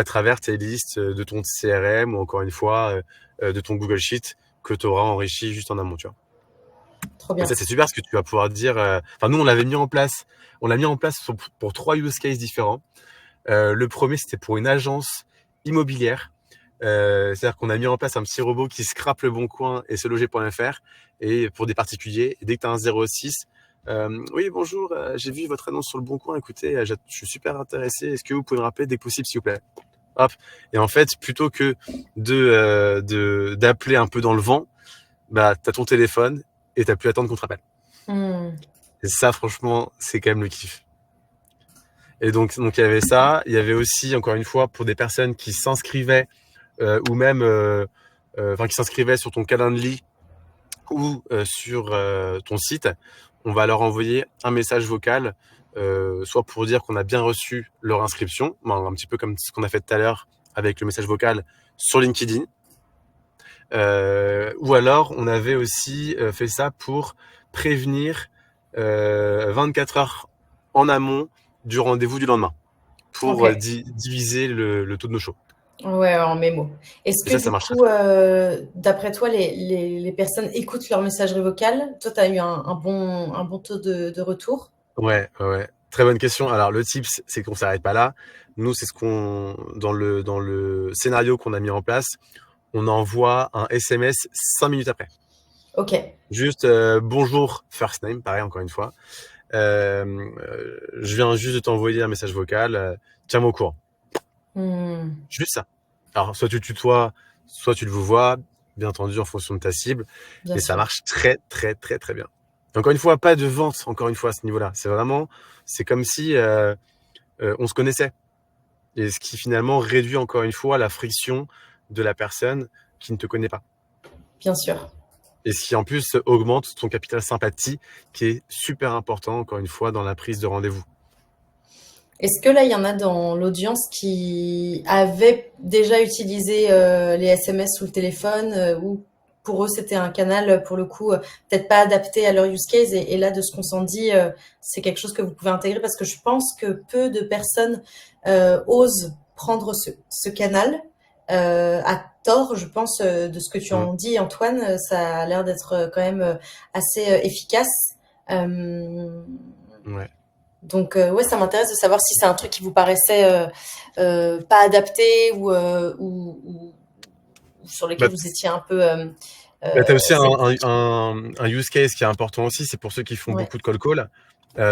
travers tes listes de ton CRM ou encore une fois de ton Google Sheet que tu auras enrichi juste en amont. Tu vois. Trop bien. Et ça, c'est super parce que tu vas pouvoir dire... nous, on l'avait mis en place. On l'a mis en place pour 3 use cases différents. Le premier, c'était pour une agence immobilière. C'est-à-dire qu'on a mis en place un petit robot qui scrape le bon coin et seloger.fr et pour des particuliers. Et dès que tu as un 06, oui, bonjour, j'ai vu votre annonce sur le bon coin. Écoutez, je suis super intéressé. Est-ce que vous pouvez me rappeler dès que possible, s'il vous plaît? Hop. Et en fait, plutôt que d'appeler un peu dans le vent, bah, tu as ton téléphone et tu n'as plus à attendre qu'on te rappelle. Et ça, franchement, c'est quand même le kiff. Et donc il y avait ça. Il y avait aussi, encore une fois, pour des personnes qui s'inscrivaient ou même qui s'inscrivaient sur ton calendrier ou sur ton site, on va leur envoyer un message vocal, soit pour dire qu'on a bien reçu leur inscription, un petit peu comme ce qu'on a fait tout à l'heure avec le message vocal sur LinkedIn. Ou alors, on avait aussi fait ça pour prévenir 24 heures en amont du rendez-vous du lendemain pour diviser le taux de no-show. Ouais, en mémo. Est-ce que ça du coup, d'après toi, les personnes écoutent leur messagerie vocale? Toi, tu as eu un bon taux de retour? Ouais. Très bonne question. Alors, le tips, c'est qu'on s'arrête pas là. Nous, c'est dans le scénario qu'on a mis en place, on envoie un SMS 5 minutes après. Ok. Juste bonjour, first name, pareil, encore une fois. Je viens juste de t'envoyer un message vocal. Tiens-moi au courant. Juste ça. Alors, soit tu tutoies, soit tu le vous vois, bien entendu, en fonction de ta cible. Mais ça marche très, très, très, très bien. Encore une fois, pas de vente, encore une fois, à ce niveau-là. C'est comme si on se connaissait. Et ce qui finalement réduit encore une fois la friction de la personne qui ne te connaît pas. Bien sûr. Et ce qui en plus augmente ton capital sympathie, qui est super important, encore une fois, dans la prise de rendez-vous. Est-ce que là, il y en a dans l'audience qui avaient déjà utilisé les SMS ou le téléphone ou pour eux, c'était un canal, pour le coup, peut-être pas adapté à leur use case. Et là, de ce qu'on s'en dit, c'est quelque chose que vous pouvez intégrer parce que je pense que peu de personnes osent prendre ce canal. À tort, je pense, de ce que tu Mmh. en dis, Antoine, ça a l'air d'être quand même assez efficace. Euh, Ouais. donc, ouais, ça m'intéresse de savoir si c'est un truc qui vous paraissait pas adapté ou sur lequel Bah, vous étiez un peu. tu as aussi Sceptique. un use case qui est important aussi, c'est pour ceux qui font Ouais. beaucoup de cold call.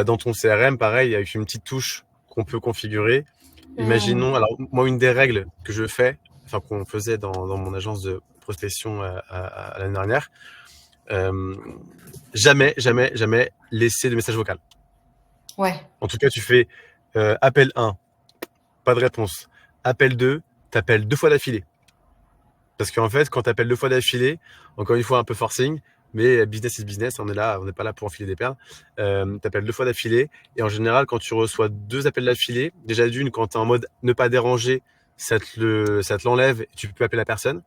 Dans ton CRM, pareil, avec une petite touche qu'on peut configurer. Hmm. Imaginons, alors moi, une des règles que je fais, enfin qu'on faisait dans mon agence de prospection à l'année dernière, euh, jamais, jamais, jamais laisser de message vocal. Ouais. En tout cas, tu fais appel 1, pas de réponse. Appel 2, t'appelles 2 fois d'affilée. Parce qu'en fait, quand t'appelles 2 fois d'affilée, encore une fois un peu forcing, mais business is business, on est là, on n'est pas là pour enfiler des perles. T'appelles 2 fois d'affilée, et en général, quand tu reçois 2 appels d'affilée, déjà d'une, quand t'es en mode ne pas déranger, ça te l'enlève, et tu peux appeler la personne.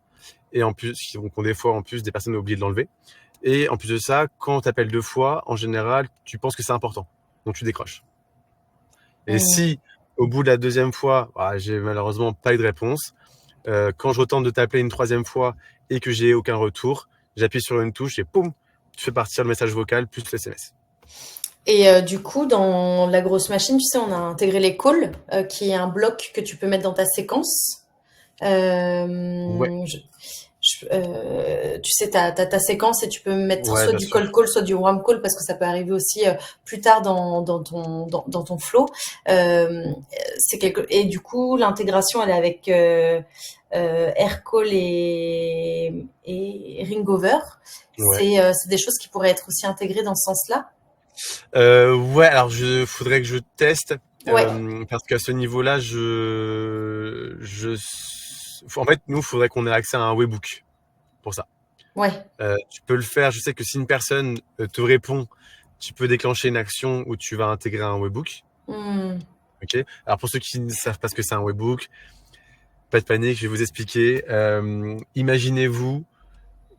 Et en plus, donc des fois, en plus, des personnes ont oublié de l'enlever. Et en plus de ça, quand t'appelles 2 fois, en général, tu penses que c'est important, donc tu décroches. Et Hmm. si, au bout de la 2e fois, j'ai malheureusement pas eu de réponse, quand je retente de t'appeler une 3e fois et que j'ai aucun retour, j'appuie sur une touche et poum, tu fais partir le message vocal plus le SMS. Et du coup, dans la grosse machine, tu sais, on a intégré les calls, qui est un bloc que tu peux mettre dans ta séquence. Ouais, Tu sais, ta séquence et tu peux mettre ouais, soit bien du call sûr. call, soit du warm call parce que ça peut arriver aussi plus tard dans ton flow. Euh, et du coup, l'intégration, elle est avec Aircall et Ringover. Ouais. C'est des choses qui pourraient être aussi intégrées dans ce sens-là. Ouais, alors faudrait que je teste Ouais, parce qu'à ce niveau-là, en fait, nous, faudrait qu'on ait accès à un webbook pour ça. ouais. Tu peux le faire. Je sais que si une personne te répond, tu peux déclencher une action où tu vas intégrer un webbook. Hmm. Ok. Alors pour ceux qui ne savent pas ce que c'est un webbook, pas de panique, je vais vous expliquer. Imaginez-vous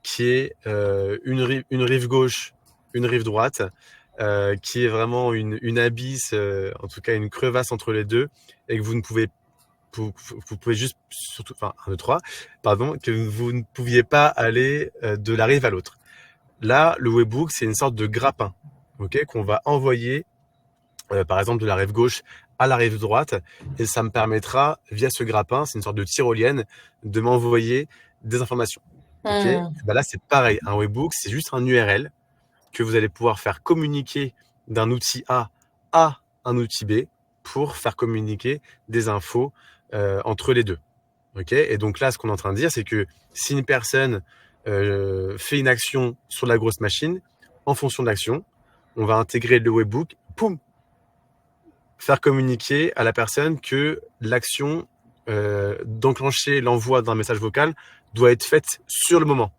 qu'il y ait une rive gauche, une rive droite, qui est vraiment une abysse, en tout cas une crevasse entre les deux, et que vous pouvez juste, surtout, enfin, 1, 2, 3, pardon, que vous ne pouviez pas aller de la rive à l'autre. Là, le webbook, c'est une sorte de grappin, ok, qu'on va envoyer, par exemple, de la rive gauche à la rive droite, et ça me permettra, via ce grappin, c'est une sorte de tyrolienne, de m'envoyer des informations. Ok. Hmm. Bah là, c'est pareil. Un webbook, c'est juste un URL que vous allez pouvoir faire communiquer d'un outil A à un outil B pour faire communiquer des infos entre les deux. Ok. Et donc là, ce qu'on est en train de dire, c'est que si une personne fait une action sur la grosse machine, en fonction de l'action, on va intégrer le webbook, poum, faire communiquer à la personne que l'action d'enclencher l'envoi d'un message vocal doit être faite sur le moment.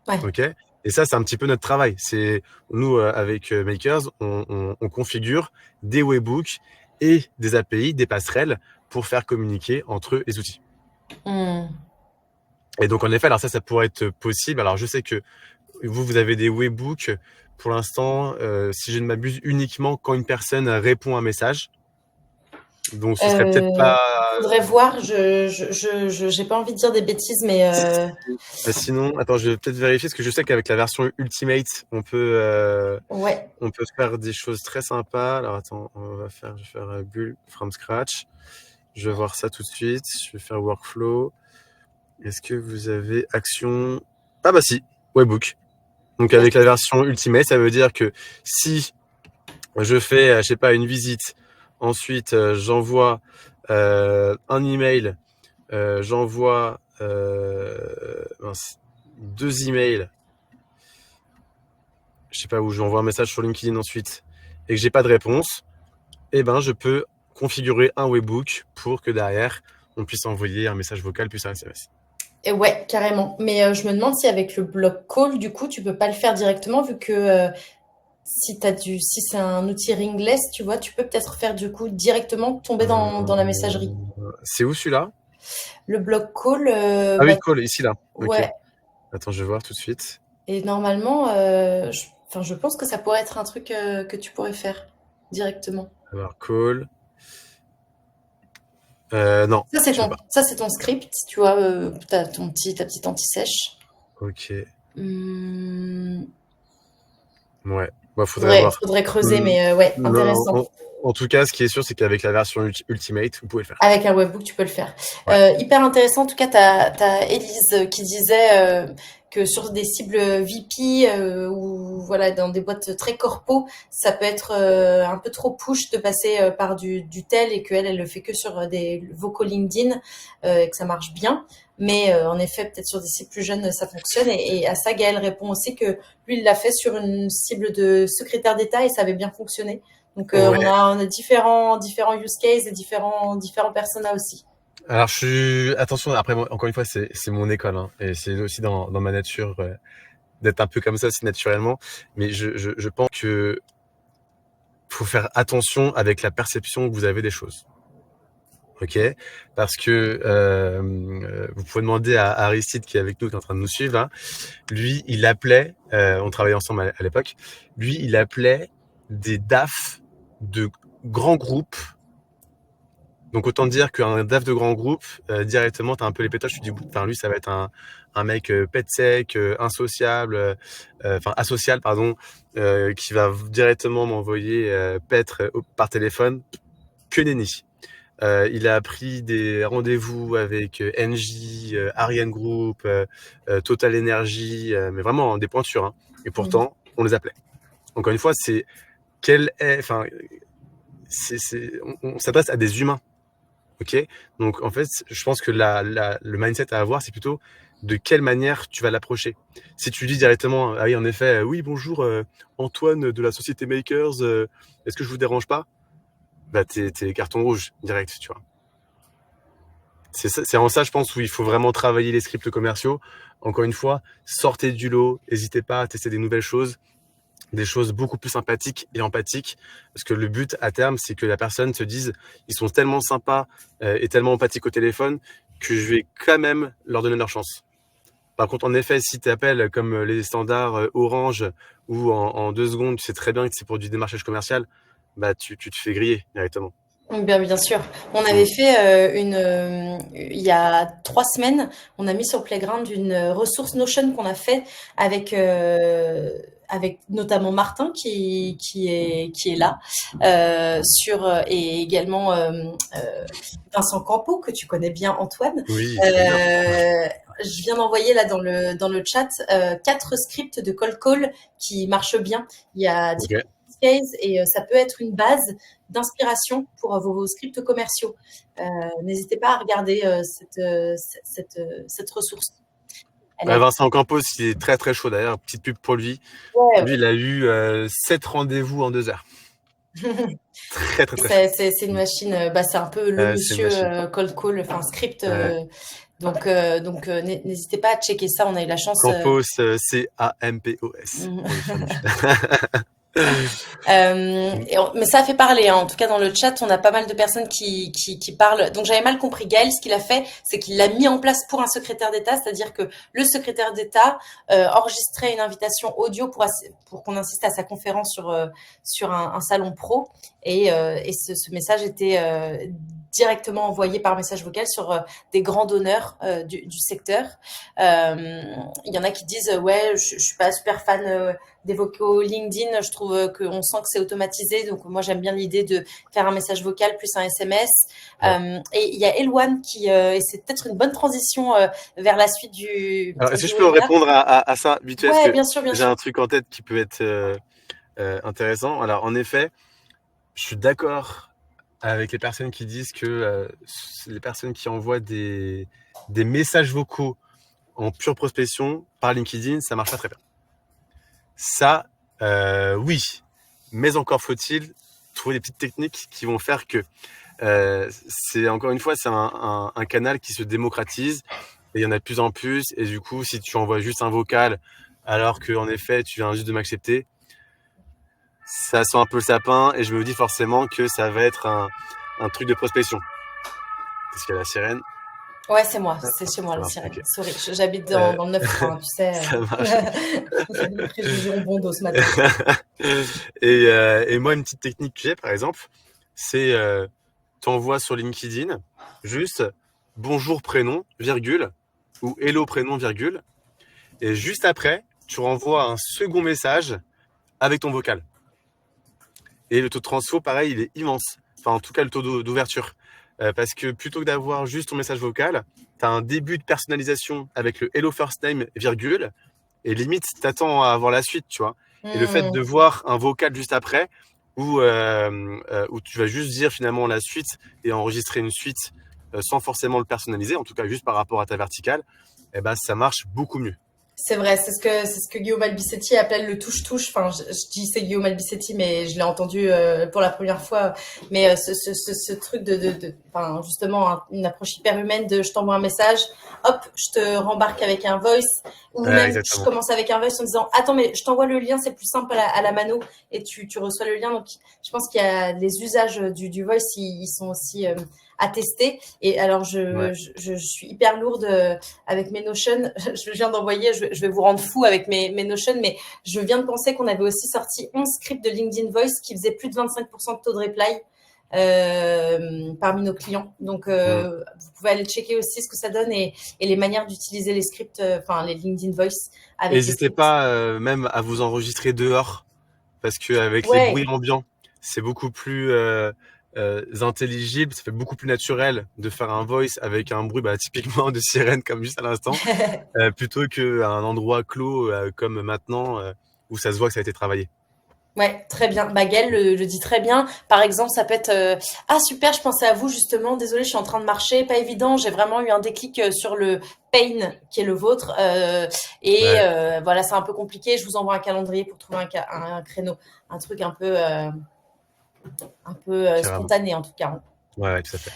Ouais. Ok. Et ça, c'est un petit peu notre travail. C'est nous avec Makers, on configure des webbooks et des API, des passerelles pour faire communiquer entre eux les outils. Hmm. Et donc en effet, alors ça pourrait être possible. Alors je sais que vous avez des webbooks pour l'instant, si je ne m'abuse, uniquement quand une personne répond à un message. Donc ce serait peut-être Euh, pas. Faudrait voir. J'ai pas envie de dire des bêtises, mais Sinon, attends, je vais peut-être vérifier parce que je sais qu'avec la version Ultimate, ouais. on peut faire des choses très sympas. Alors attends, je vais faire build from scratch. Je vais voir ça tout de suite. Je vais faire workflow. Est-ce que vous avez action? Ah bah si, webbook. Donc avec la version Ultimate, ça veut dire que si je fais, je sais pas, une visite, ensuite j'envoie un email, j'envoie 2 emails, je sais pas où, j'envoie un message sur LinkedIn ensuite, et que j'ai pas de réponse, eh ben je peux configurer un webbook pour que derrière on puisse envoyer un message vocal plus un SMS. Et ouais, carrément. Mais je me demande si avec le bloc call, du coup, tu peux pas le faire directement, vu que si c'est un outil ringless, tu vois, tu peux peut-être faire du coup directement tomber dans la messagerie. C'est où celui-là? Le bloc call, Ah bah, oui, call, ici, là. Ok. ouais. Attends, je vais voir tout de suite. Et normalement, enfin, je pense que ça pourrait être un truc que tu pourrais faire directement. Alors, call. Non, je peux pas. Ça, c'est ton script, tu vois, t'as ta petite anti-sèche. Ok. Hmm, Ouais. Bah, faudrait voir. faudrait creuser, Hmm, mais ouais, non, intéressant. en tout cas, ce qui est sûr, c'est qu'avec la version Ultimate, vous pouvez le faire. Avec un webbook, tu peux le faire. Ouais. Hyper intéressant. En tout cas, t'as Élise qui disait que sur des cibles VP ou voilà dans des boîtes très corpo, ça peut être un peu trop push de passer par du tel et qu'elle, elle le fait que sur des vocaux LinkedIn et que ça marche bien. Mais en effet, peut-être sur des cibles plus jeunes, ça fonctionne. Et à ça, Gaël répond aussi que lui, il l'a fait sur une cible de secrétaire d'État et ça avait bien fonctionné. Donc Ouais. on a différents use cases et différents personas aussi. Alors, attention, après, encore une fois, c'est mon école, hein, et c'est aussi dans ma nature d'être un peu comme ça aussi naturellement. Mais je pense que faut faire attention avec la perception que vous avez des choses. Ok, parce que vous pouvez demander à Aristide qui est avec nous, qui est en train de nous suivre. Hein. Lui, il appelait, on travaillait ensemble à l'époque. Lui, il appelait des DAF de grands groupes. Donc autant dire qu'un DAF de grand groupe, directement, t'as un peu les pétoches. Tu dis, enfin lui, ça va être un mec pet sec, insociable, enfin asocial, pardon, qui va directement m'envoyer paître par téléphone. Que nenni. Il a pris des rendez-vous avec Engie, Ariane Group, Total Energy, mais vraiment des pointures. Hein. Et Mhm. pourtant, on les appelait. Encore une fois, enfin, on s'adresse à des humains. Ok. Donc en fait, je pense que le mindset à avoir, c'est plutôt de quelle manière tu vas l'approcher. Si tu dis directement, ah oui, en effet, oui, bonjour, Antoine de la société Makers, est-ce que je vous dérange pas? Bah, t'es carton rouge direct, tu vois. C'est en ça, je pense, où il faut vraiment travailler les scripts commerciaux. Encore une fois, sortez du lot, n'hésitez pas à tester des nouvelles choses, des choses beaucoup plus sympathiques et empathiques. Parce que le but, à terme, c'est que la personne se dise, ils sont tellement sympas et tellement empathiques au téléphone que je vais quand même leur donner leur chance. Par contre, en effet, si tu appelles comme les standards Orange, où en 2 secondes, tu sais très bien que c'est pour du démarchage commercial, bah tu te fais griller directement. Bien sûr. On avait Mm. fait il y a 3 semaines, on a mis sur Playground une ressource Notion qu'on a fait avec avec notamment Martin qui est là et également Vincent Campo que tu connais bien Antoine. Oui, très bien. Je viens d'envoyer là dans le chat 4 scripts de call qui marchent bien. Il y a Ok. différents use cases et ça peut être une base d'inspiration pour vos scripts commerciaux. N'hésitez pas à regarder cette ressource. Elle Ouais, a Vincent Campos, il est très très chaud d'ailleurs. Petite pub pour lui. ouais, Lui, il a eu 7 rendez-vous en 2 heures. Très très très chaud. c'est une machine, c'est un peu le C'est une monsieur machine. cold call, enfin script. Ouais. Donc n'hésitez pas à checker ça. On a eu la chance. Campos, Campos pour les fameux. Mais ça a fait parler, hein. En tout cas, dans le chat, on a pas mal de personnes qui parlent. Donc, j'avais mal compris. Gaël, ce qu'il a fait, c'est qu'il l'a mis en place pour un secrétaire d'État, c'est-à-dire que le secrétaire d'État enregistrait une invitation audio pour qu'on insiste à sa conférence sur un salon pro. Et ce message était directement envoyé par message vocal sur des grands donneurs du secteur. Il y en a qui disent, ouais, je suis pas super fan des vocaux LinkedIn, je trouve qu'on sent que c'est automatisé. Donc, moi, j'aime bien l'idée de faire un message vocal plus un SMS. Ouais. Et il y a Eloane et c'est peut-être une bonne transition vers la suite Alors, est-ce que du je peux webinaire. répondre à ça vite fait, parce Ouais, que bien sûr, bien j'ai sûr. un truc en tête qui peut être intéressant. Alors, en effet, je suis d'accord avec les personnes qui disent que les personnes qui envoient des messages vocaux en pure prospection par LinkedIn, ça marche pas très bien. Ça, oui, mais encore faut-il trouver des petites techniques qui vont faire que c'est encore une fois, c'est un canal qui se démocratise Et il y en a de plus en plus. Et du coup, si tu envoies juste un vocal, alors qu'en effet, tu viens juste de m'accepter, ça sent un peu le sapin. Et je me dis forcément que ça va être un truc de prospection. Parce qu'il y a la sirène. Ouais, c'est moi, Ah, c'est chez moi ça la marche, sirène. ok. Sorry, j'habite Euh, dans le 9-3, tu sais. ça marche. Les préjugés ont bon dos ce matin. Et moi, une petite technique que j'ai, par exemple, c'est t'envoies sur LinkedIn juste bonjour prénom, virgule, ou hello prénom, virgule. Et juste après, tu renvoies un second message avec ton vocal. Et le taux de transfo, pareil, il est immense. Enfin, en tout cas, le taux d'ouverture. Parce que plutôt que d'avoir juste ton message vocal, tu as un début de personnalisation avec le hello first name, virgule. Et limite, t'attends à avoir la suite, tu vois. Et le fait de Hmm. voir un vocal juste après, où tu vas juste dire finalement la suite et enregistrer une suite sans forcément le personnaliser, en tout cas juste par rapport à ta verticale, eh ben, ça marche beaucoup mieux. C'est vrai, c'est ce que Guillaume Albisetti appelle le touche-touche. Enfin, je dis c'est Guillaume Albisetti, mais je l'ai entendu pour la première fois. Mais ce truc enfin, justement, une approche hyper humaine de je t'envoie un message, hop, je te rembarque avec un voice, ou Ouais, même je exactement. commence avec un voice en disant attends, mais je t'envoie le lien, c'est plus simple à la mano, et tu reçois le lien. Donc, je pense qu'il y a les usages du voice, ils sont aussi à tester. Et alors, Ouais. je suis hyper lourde avec mes Notion. Je viens d'envoyer, je vais vous rendre fou avec mes Notion, mais je viens de penser qu'on avait aussi sorti 11 scripts de LinkedIn Voice qui faisaient plus de 25% de taux de reply parmi nos clients. Donc, Mm. vous pouvez aller checker aussi ce que ça donne et les manières d'utiliser les scripts, enfin les LinkedIn Voice avec les N'hésitez scripts. pas même à vous enregistrer dehors, parce qu'avec les bruits Ouais, ambiants, c'est beaucoup plus intelligible, ça fait beaucoup plus naturel de faire un voice avec un bruit typiquement de sirène comme juste à l'instant, plutôt qu'à un endroit clos comme maintenant où ça se voit que ça a été travaillé. ouais, très bien. Gaël le dit très bien. Par exemple, ça peut être ah super, je pensais à vous justement. Désolée, je suis en train de marcher, pas évident. J'ai vraiment eu un déclic sur le pain qui est le vôtre. Ouais, Voilà, c'est un peu compliqué. Je vous envoie un calendrier pour trouver un créneau, un truc un peu carrément. spontané en tout cas. Ouais, ouais, tout à fait.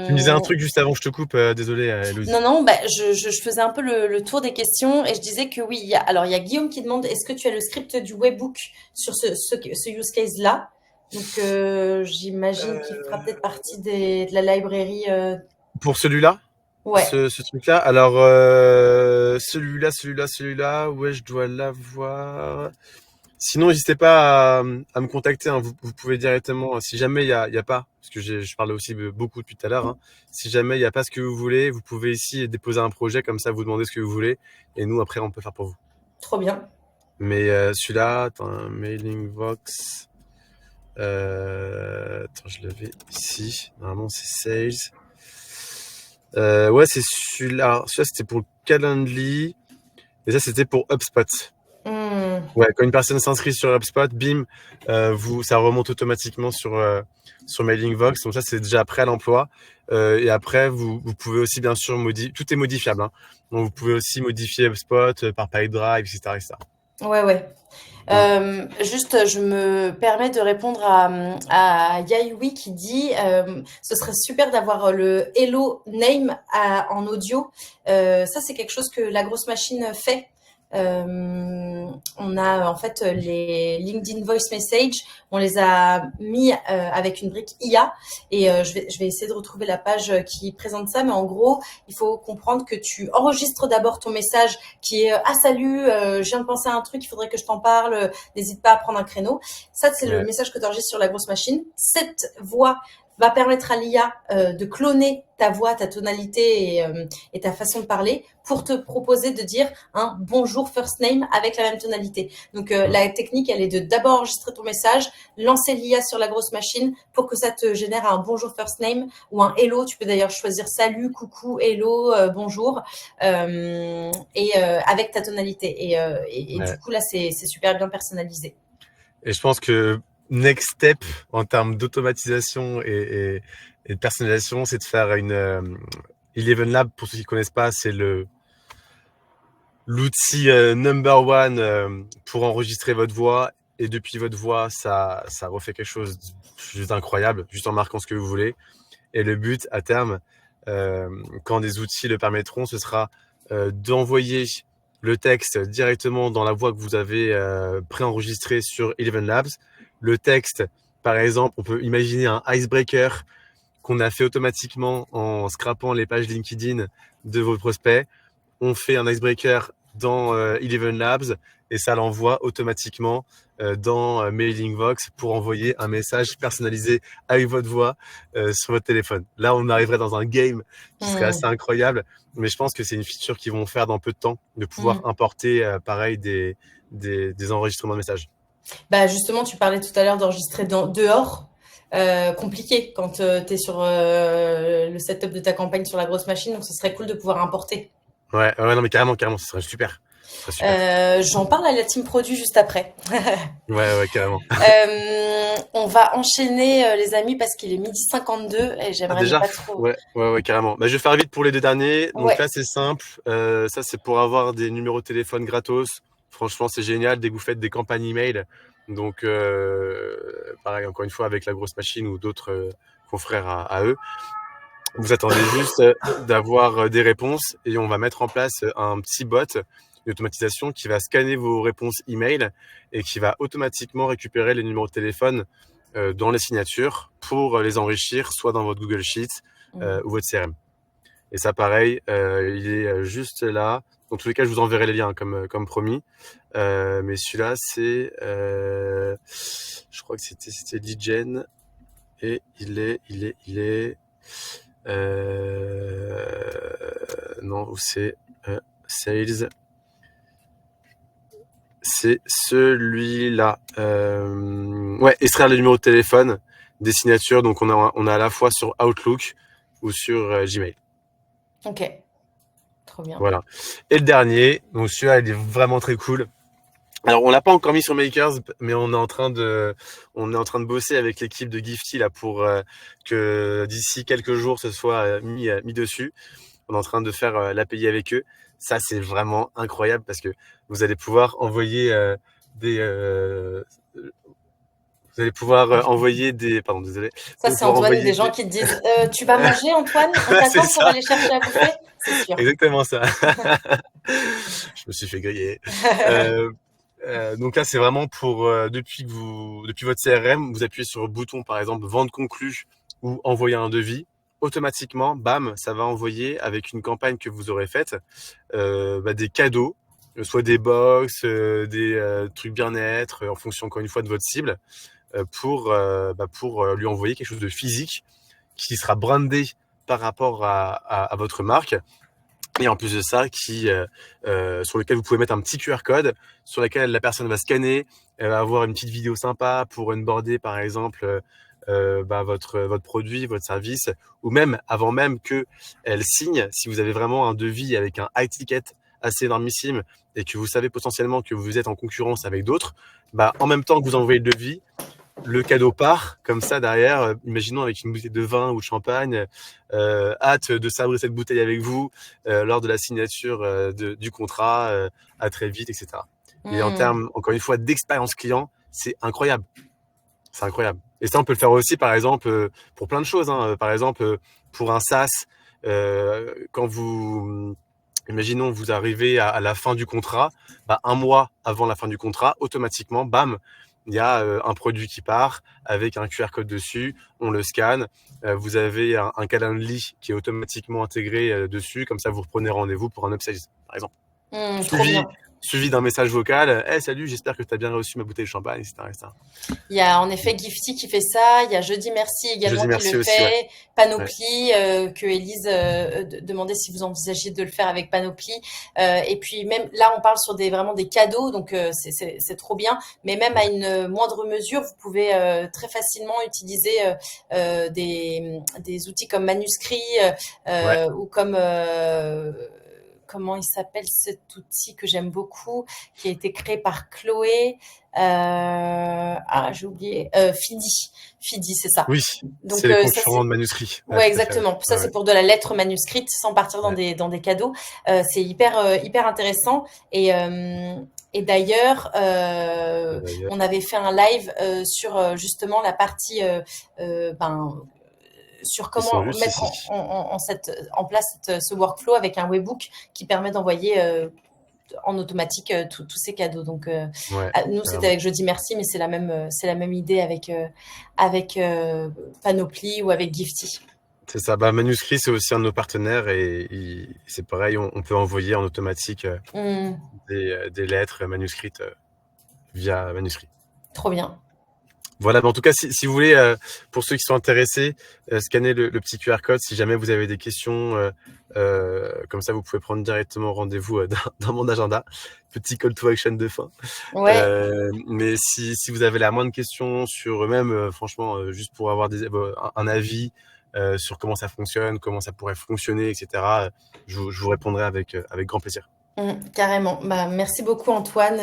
Tu me disais un Euh, truc juste avant que je te coupe, désolé, Non, Elodie. non, je faisais un peu le tour des questions et je disais que oui, alors il y a Guillaume qui demande est-ce que tu as le script du webbook sur ce use case-là? Donc j'imagine qu'il fera peut-être partie de la librairie. Pour celui-là, Ouais, ce truc-là, alors celui-là, ouais, je dois l'avoir. Sinon, n'hésitez pas à me contacter, hein. Vous pouvez directement, si jamais il y a pas, parce que je parlais aussi beaucoup depuis tout à l'heure, hein. Si jamais il n'y a pas ce que vous voulez, vous pouvez ici déposer un projet, comme ça, vous demandez ce que vous voulez, et nous, après, on peut faire pour vous. trop bien. Mais celui-là, attends, Mailing Vox, attends, je l'avais ici. Normalement, c'est Sales. Ouais, c'est celui-là. Alors, celui-là, c'était pour Calendly, et ça, c'était pour HubSpot. Hmm. Ouais, quand une personne s'inscrit sur HubSpot, bim, ça remonte automatiquement sur Mailingvox. Donc ça, c'est déjà prêt à l'emploi. Et après, vous pouvez aussi, bien sûr, tout est modifiable, hein. Donc vous pouvez aussi modifier HubSpot par PipeDrive, etc., etc. Ouais, ouais. Mm. Juste, je me permets de répondre à Yahui qui dit ce serait super d'avoir le Hello Name en audio. Ça, c'est quelque chose que la grosse machine fait. On a en fait les LinkedIn Voice Message, on les a mis avec une brique IA et je vais essayer de retrouver la page qui présente ça, mais en gros, il faut comprendre que tu enregistres d'abord ton message qui est ah salut, je viens de penser à un truc, il faudrait que je t'en parle, n'hésite pas à prendre un créneau. Ça, c'est le Ouais. message que tu enregistres sur la grosse machine. Cette voix va permettre à l'IA de cloner ta voix, ta tonalité et ta façon de parler pour te proposer de dire un bonjour first name avec la même tonalité. Donc Mm. la technique, elle est de d'abord enregistrer ton message, lancer l'IA sur la grosse machine pour que ça te génère un bonjour first name ou un hello. Tu peux d'ailleurs choisir salut, coucou, hello, bonjour, avec ta tonalité. Et du Ouais. coup là, c'est super bien personnalisé. Et je pense que next step en termes d'automatisation et de personnalisation, c'est de faire une Eleven Lab. Pour ceux qui connaissent pas, c'est l'outil number one pour enregistrer votre voix. Et depuis votre voix, ça refait quelque chose de juste incroyable, juste en marquant ce que vous voulez. Et le but, à terme, quand des outils le permettront, ce sera d'envoyer le texte directement dans la voix que vous avez préenregistrée sur Eleven Labs. Le texte, par exemple, on peut imaginer un icebreaker qu'on a fait automatiquement en scrapant les pages LinkedIn de vos prospects. On fait un icebreaker dans Eleven Labs et ça l'envoie automatiquement dans Mailingvox pour envoyer un message personnalisé avec votre voix sur votre téléphone. Là, on arriverait dans un game qui serait assez incroyable, mais je pense que c'est une feature qu'ils vont faire dans peu de temps, de pouvoir importer pareil des enregistrements de messages. Bah justement, tu parlais tout à l'heure d'enregistrer dehors. Compliqué quand tu es sur le setup de ta campagne sur la grosse machine, donc ce serait cool de pouvoir importer. Ouais, non, mais carrément, ce serait super. J'en parle à la team produit juste après. Ouais, carrément. On va enchaîner, les amis, parce qu'il est 12h52 et j'aimerais déjà pas trop. Ouais, carrément. Je vais faire vite pour les 2 derniers. Donc Ouais. là, c'est simple. Ça, c'est pour avoir des numéros de téléphone gratos. Franchement, c'est génial dès que vous faites des campagnes email. Donc, pareil, encore une fois, avec la grosse machine ou d'autres confrères à eux. Vous attendez juste d'avoir des réponses et on va mettre en place un petit bot, une automatisation qui va scanner vos réponses email et qui va automatiquement récupérer les numéros de téléphone dans les signatures pour les enrichir soit dans votre Google Sheets ou votre CRM. Et ça, pareil, il est juste là. Dans tous les cas, je vous enverrai les liens comme promis. Mais celui-là, c'est, je crois que c'était Leadgen et il est non, c'est Sales. C'est celui-là. Ouais, extraire les numéros de téléphone des signatures. Donc, on a à la fois sur Outlook ou sur Gmail. Ok. Trop bien. Voilà. Et le dernier, donc celui-là, il est vraiment très cool. Alors, on l'a pas encore mis sur Makers, mais on est en train de bosser avec l'équipe de Gifty là pour que d'ici quelques jours ce soit mis dessus. On est en train de faire l'API avec eux. Ça, c'est vraiment incroyable parce que vous allez pouvoir envoyer pardon, désolé. Ça, c'est Antoine, des gens qui te disent tu vas manger, Antoine? On t'attend pour aller chercher à bouffer? C'est sûr. Exactement ça. Je me suis fait griller. Donc là, c'est vraiment pour depuis votre CRM, vous appuyez sur le bouton, par exemple, vente conclue ou envoyer un devis. Automatiquement, bam, ça va envoyer avec une campagne que vous aurez faite des cadeaux, soit des box, des trucs bien-être, en fonction encore une fois de votre cible, pour lui envoyer quelque chose de physique qui sera brandé par rapport à votre marque. Et en plus de ça, sur lequel vous pouvez mettre un petit QR code, sur lequel la personne va scanner, elle va avoir une petite vidéo sympa pour onboarder par exemple votre produit, votre service, ou même avant même que elle signe, si vous avez vraiment un devis avec un high ticket assez énormissime et que vous savez potentiellement que vous êtes en concurrence avec d'autres, en même temps que vous envoyez le devis, le cadeau part comme ça derrière, imaginons avec une bouteille de vin ou de champagne, hâte de sabrer cette bouteille avec vous lors de la signature du contrat, à très vite, etc. Et en termes, encore une fois, d'expérience client, c'est incroyable. C'est incroyable. Et ça, on peut le faire aussi, par exemple, pour plein de choses. Par exemple, pour un SaaS, quand imaginons, vous arrivez à la fin du contrat, un mois avant la fin du contrat, automatiquement, bam, il y a un produit qui part avec un QR code dessus, on le scanne, vous avez un Calendly qui est automatiquement intégré dessus, comme ça vous reprenez rendez-vous pour un upsell, par exemple. Suivi d'un message vocal, hey, salut, j'espère que tu as bien reçu ma bouteille de champagne, etc. Il y a en effet Gifty qui fait ça, il y a Jeudi Merci également qui le fait, ouais. Panoply, que Élise demandait si vous envisagiez de le faire avec Panoply. Et puis même là, on parle sur vraiment des cadeaux, donc c'est trop bien. Mais même à une moindre mesure, vous pouvez très facilement utiliser des outils comme Manuscrit ou comme comment il s'appelle cet outil que j'aime beaucoup, qui a été créé par Chloé. J'ai oublié. Fidi, c'est ça. Oui, donc c'est les concurrents de Manuscrit. Ouais, exactement. Ça, c'est pour de la lettre manuscrite, sans partir dans des cadeaux. C'est hyper intéressant. Et d'ailleurs, on avait fait un live sur justement la partie sur Ils sont comment juste mettre ici. en place ce workflow avec un webbook qui permet d'envoyer en automatique tous ces cadeaux. Donc, Ouais, nous, c'était carrément. avec Jeudi Merci, mais c'est la même idée avec Panoply ou avec Gifty. C'est ça. Bah, Manuscrit, c'est aussi un de nos partenaires et c'est pareil, on peut envoyer en automatique des lettres manuscrites via Manuscrit. Trop bien. Voilà, mais en tout cas, si vous voulez, pour ceux qui sont intéressés, scannez le petit QR code. Si jamais vous avez des questions, comme ça, vous pouvez prendre directement rendez-vous dans mon agenda. Petit call to action de fin. Ouais. Mais si vous avez la moindre question sur eux-mêmes, franchement, juste pour avoir un avis sur comment ça fonctionne, comment ça pourrait fonctionner, etc., je vous répondrai avec grand plaisir. Carrément. Bah, merci beaucoup Antoine.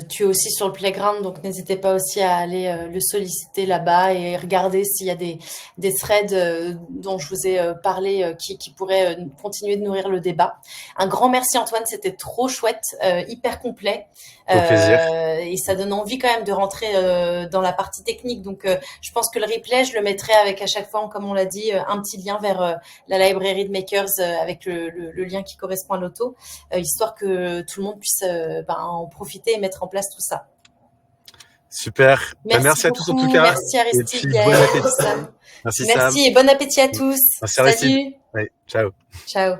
Tu es aussi sur le playground, donc n'hésitez pas aussi à aller le solliciter là-bas et regarder s'il y a des threads dont je vous ai parlé qui pourraient continuer de nourrir le débat. Un grand merci Antoine, c'était trop chouette, hyper complet. Au plaisir. Et ça donne envie quand même de rentrer dans la partie technique. Donc je pense que le replay, je le mettrai avec à chaque fois, comme on l'a dit, un petit lien vers la librairie de Makers avec le lien qui correspond à l'auto. Histoire que tout le monde puisse en profiter et mettre en place tout ça. Super. Merci Merci à tous en tout beaucoup, cas. merci Et Aristide, puis bon Gaël, appétit. Sam. Merci Sam. Merci et bon appétit à tous. Merci Aristide. Salut. Ouais, ciao. Ciao.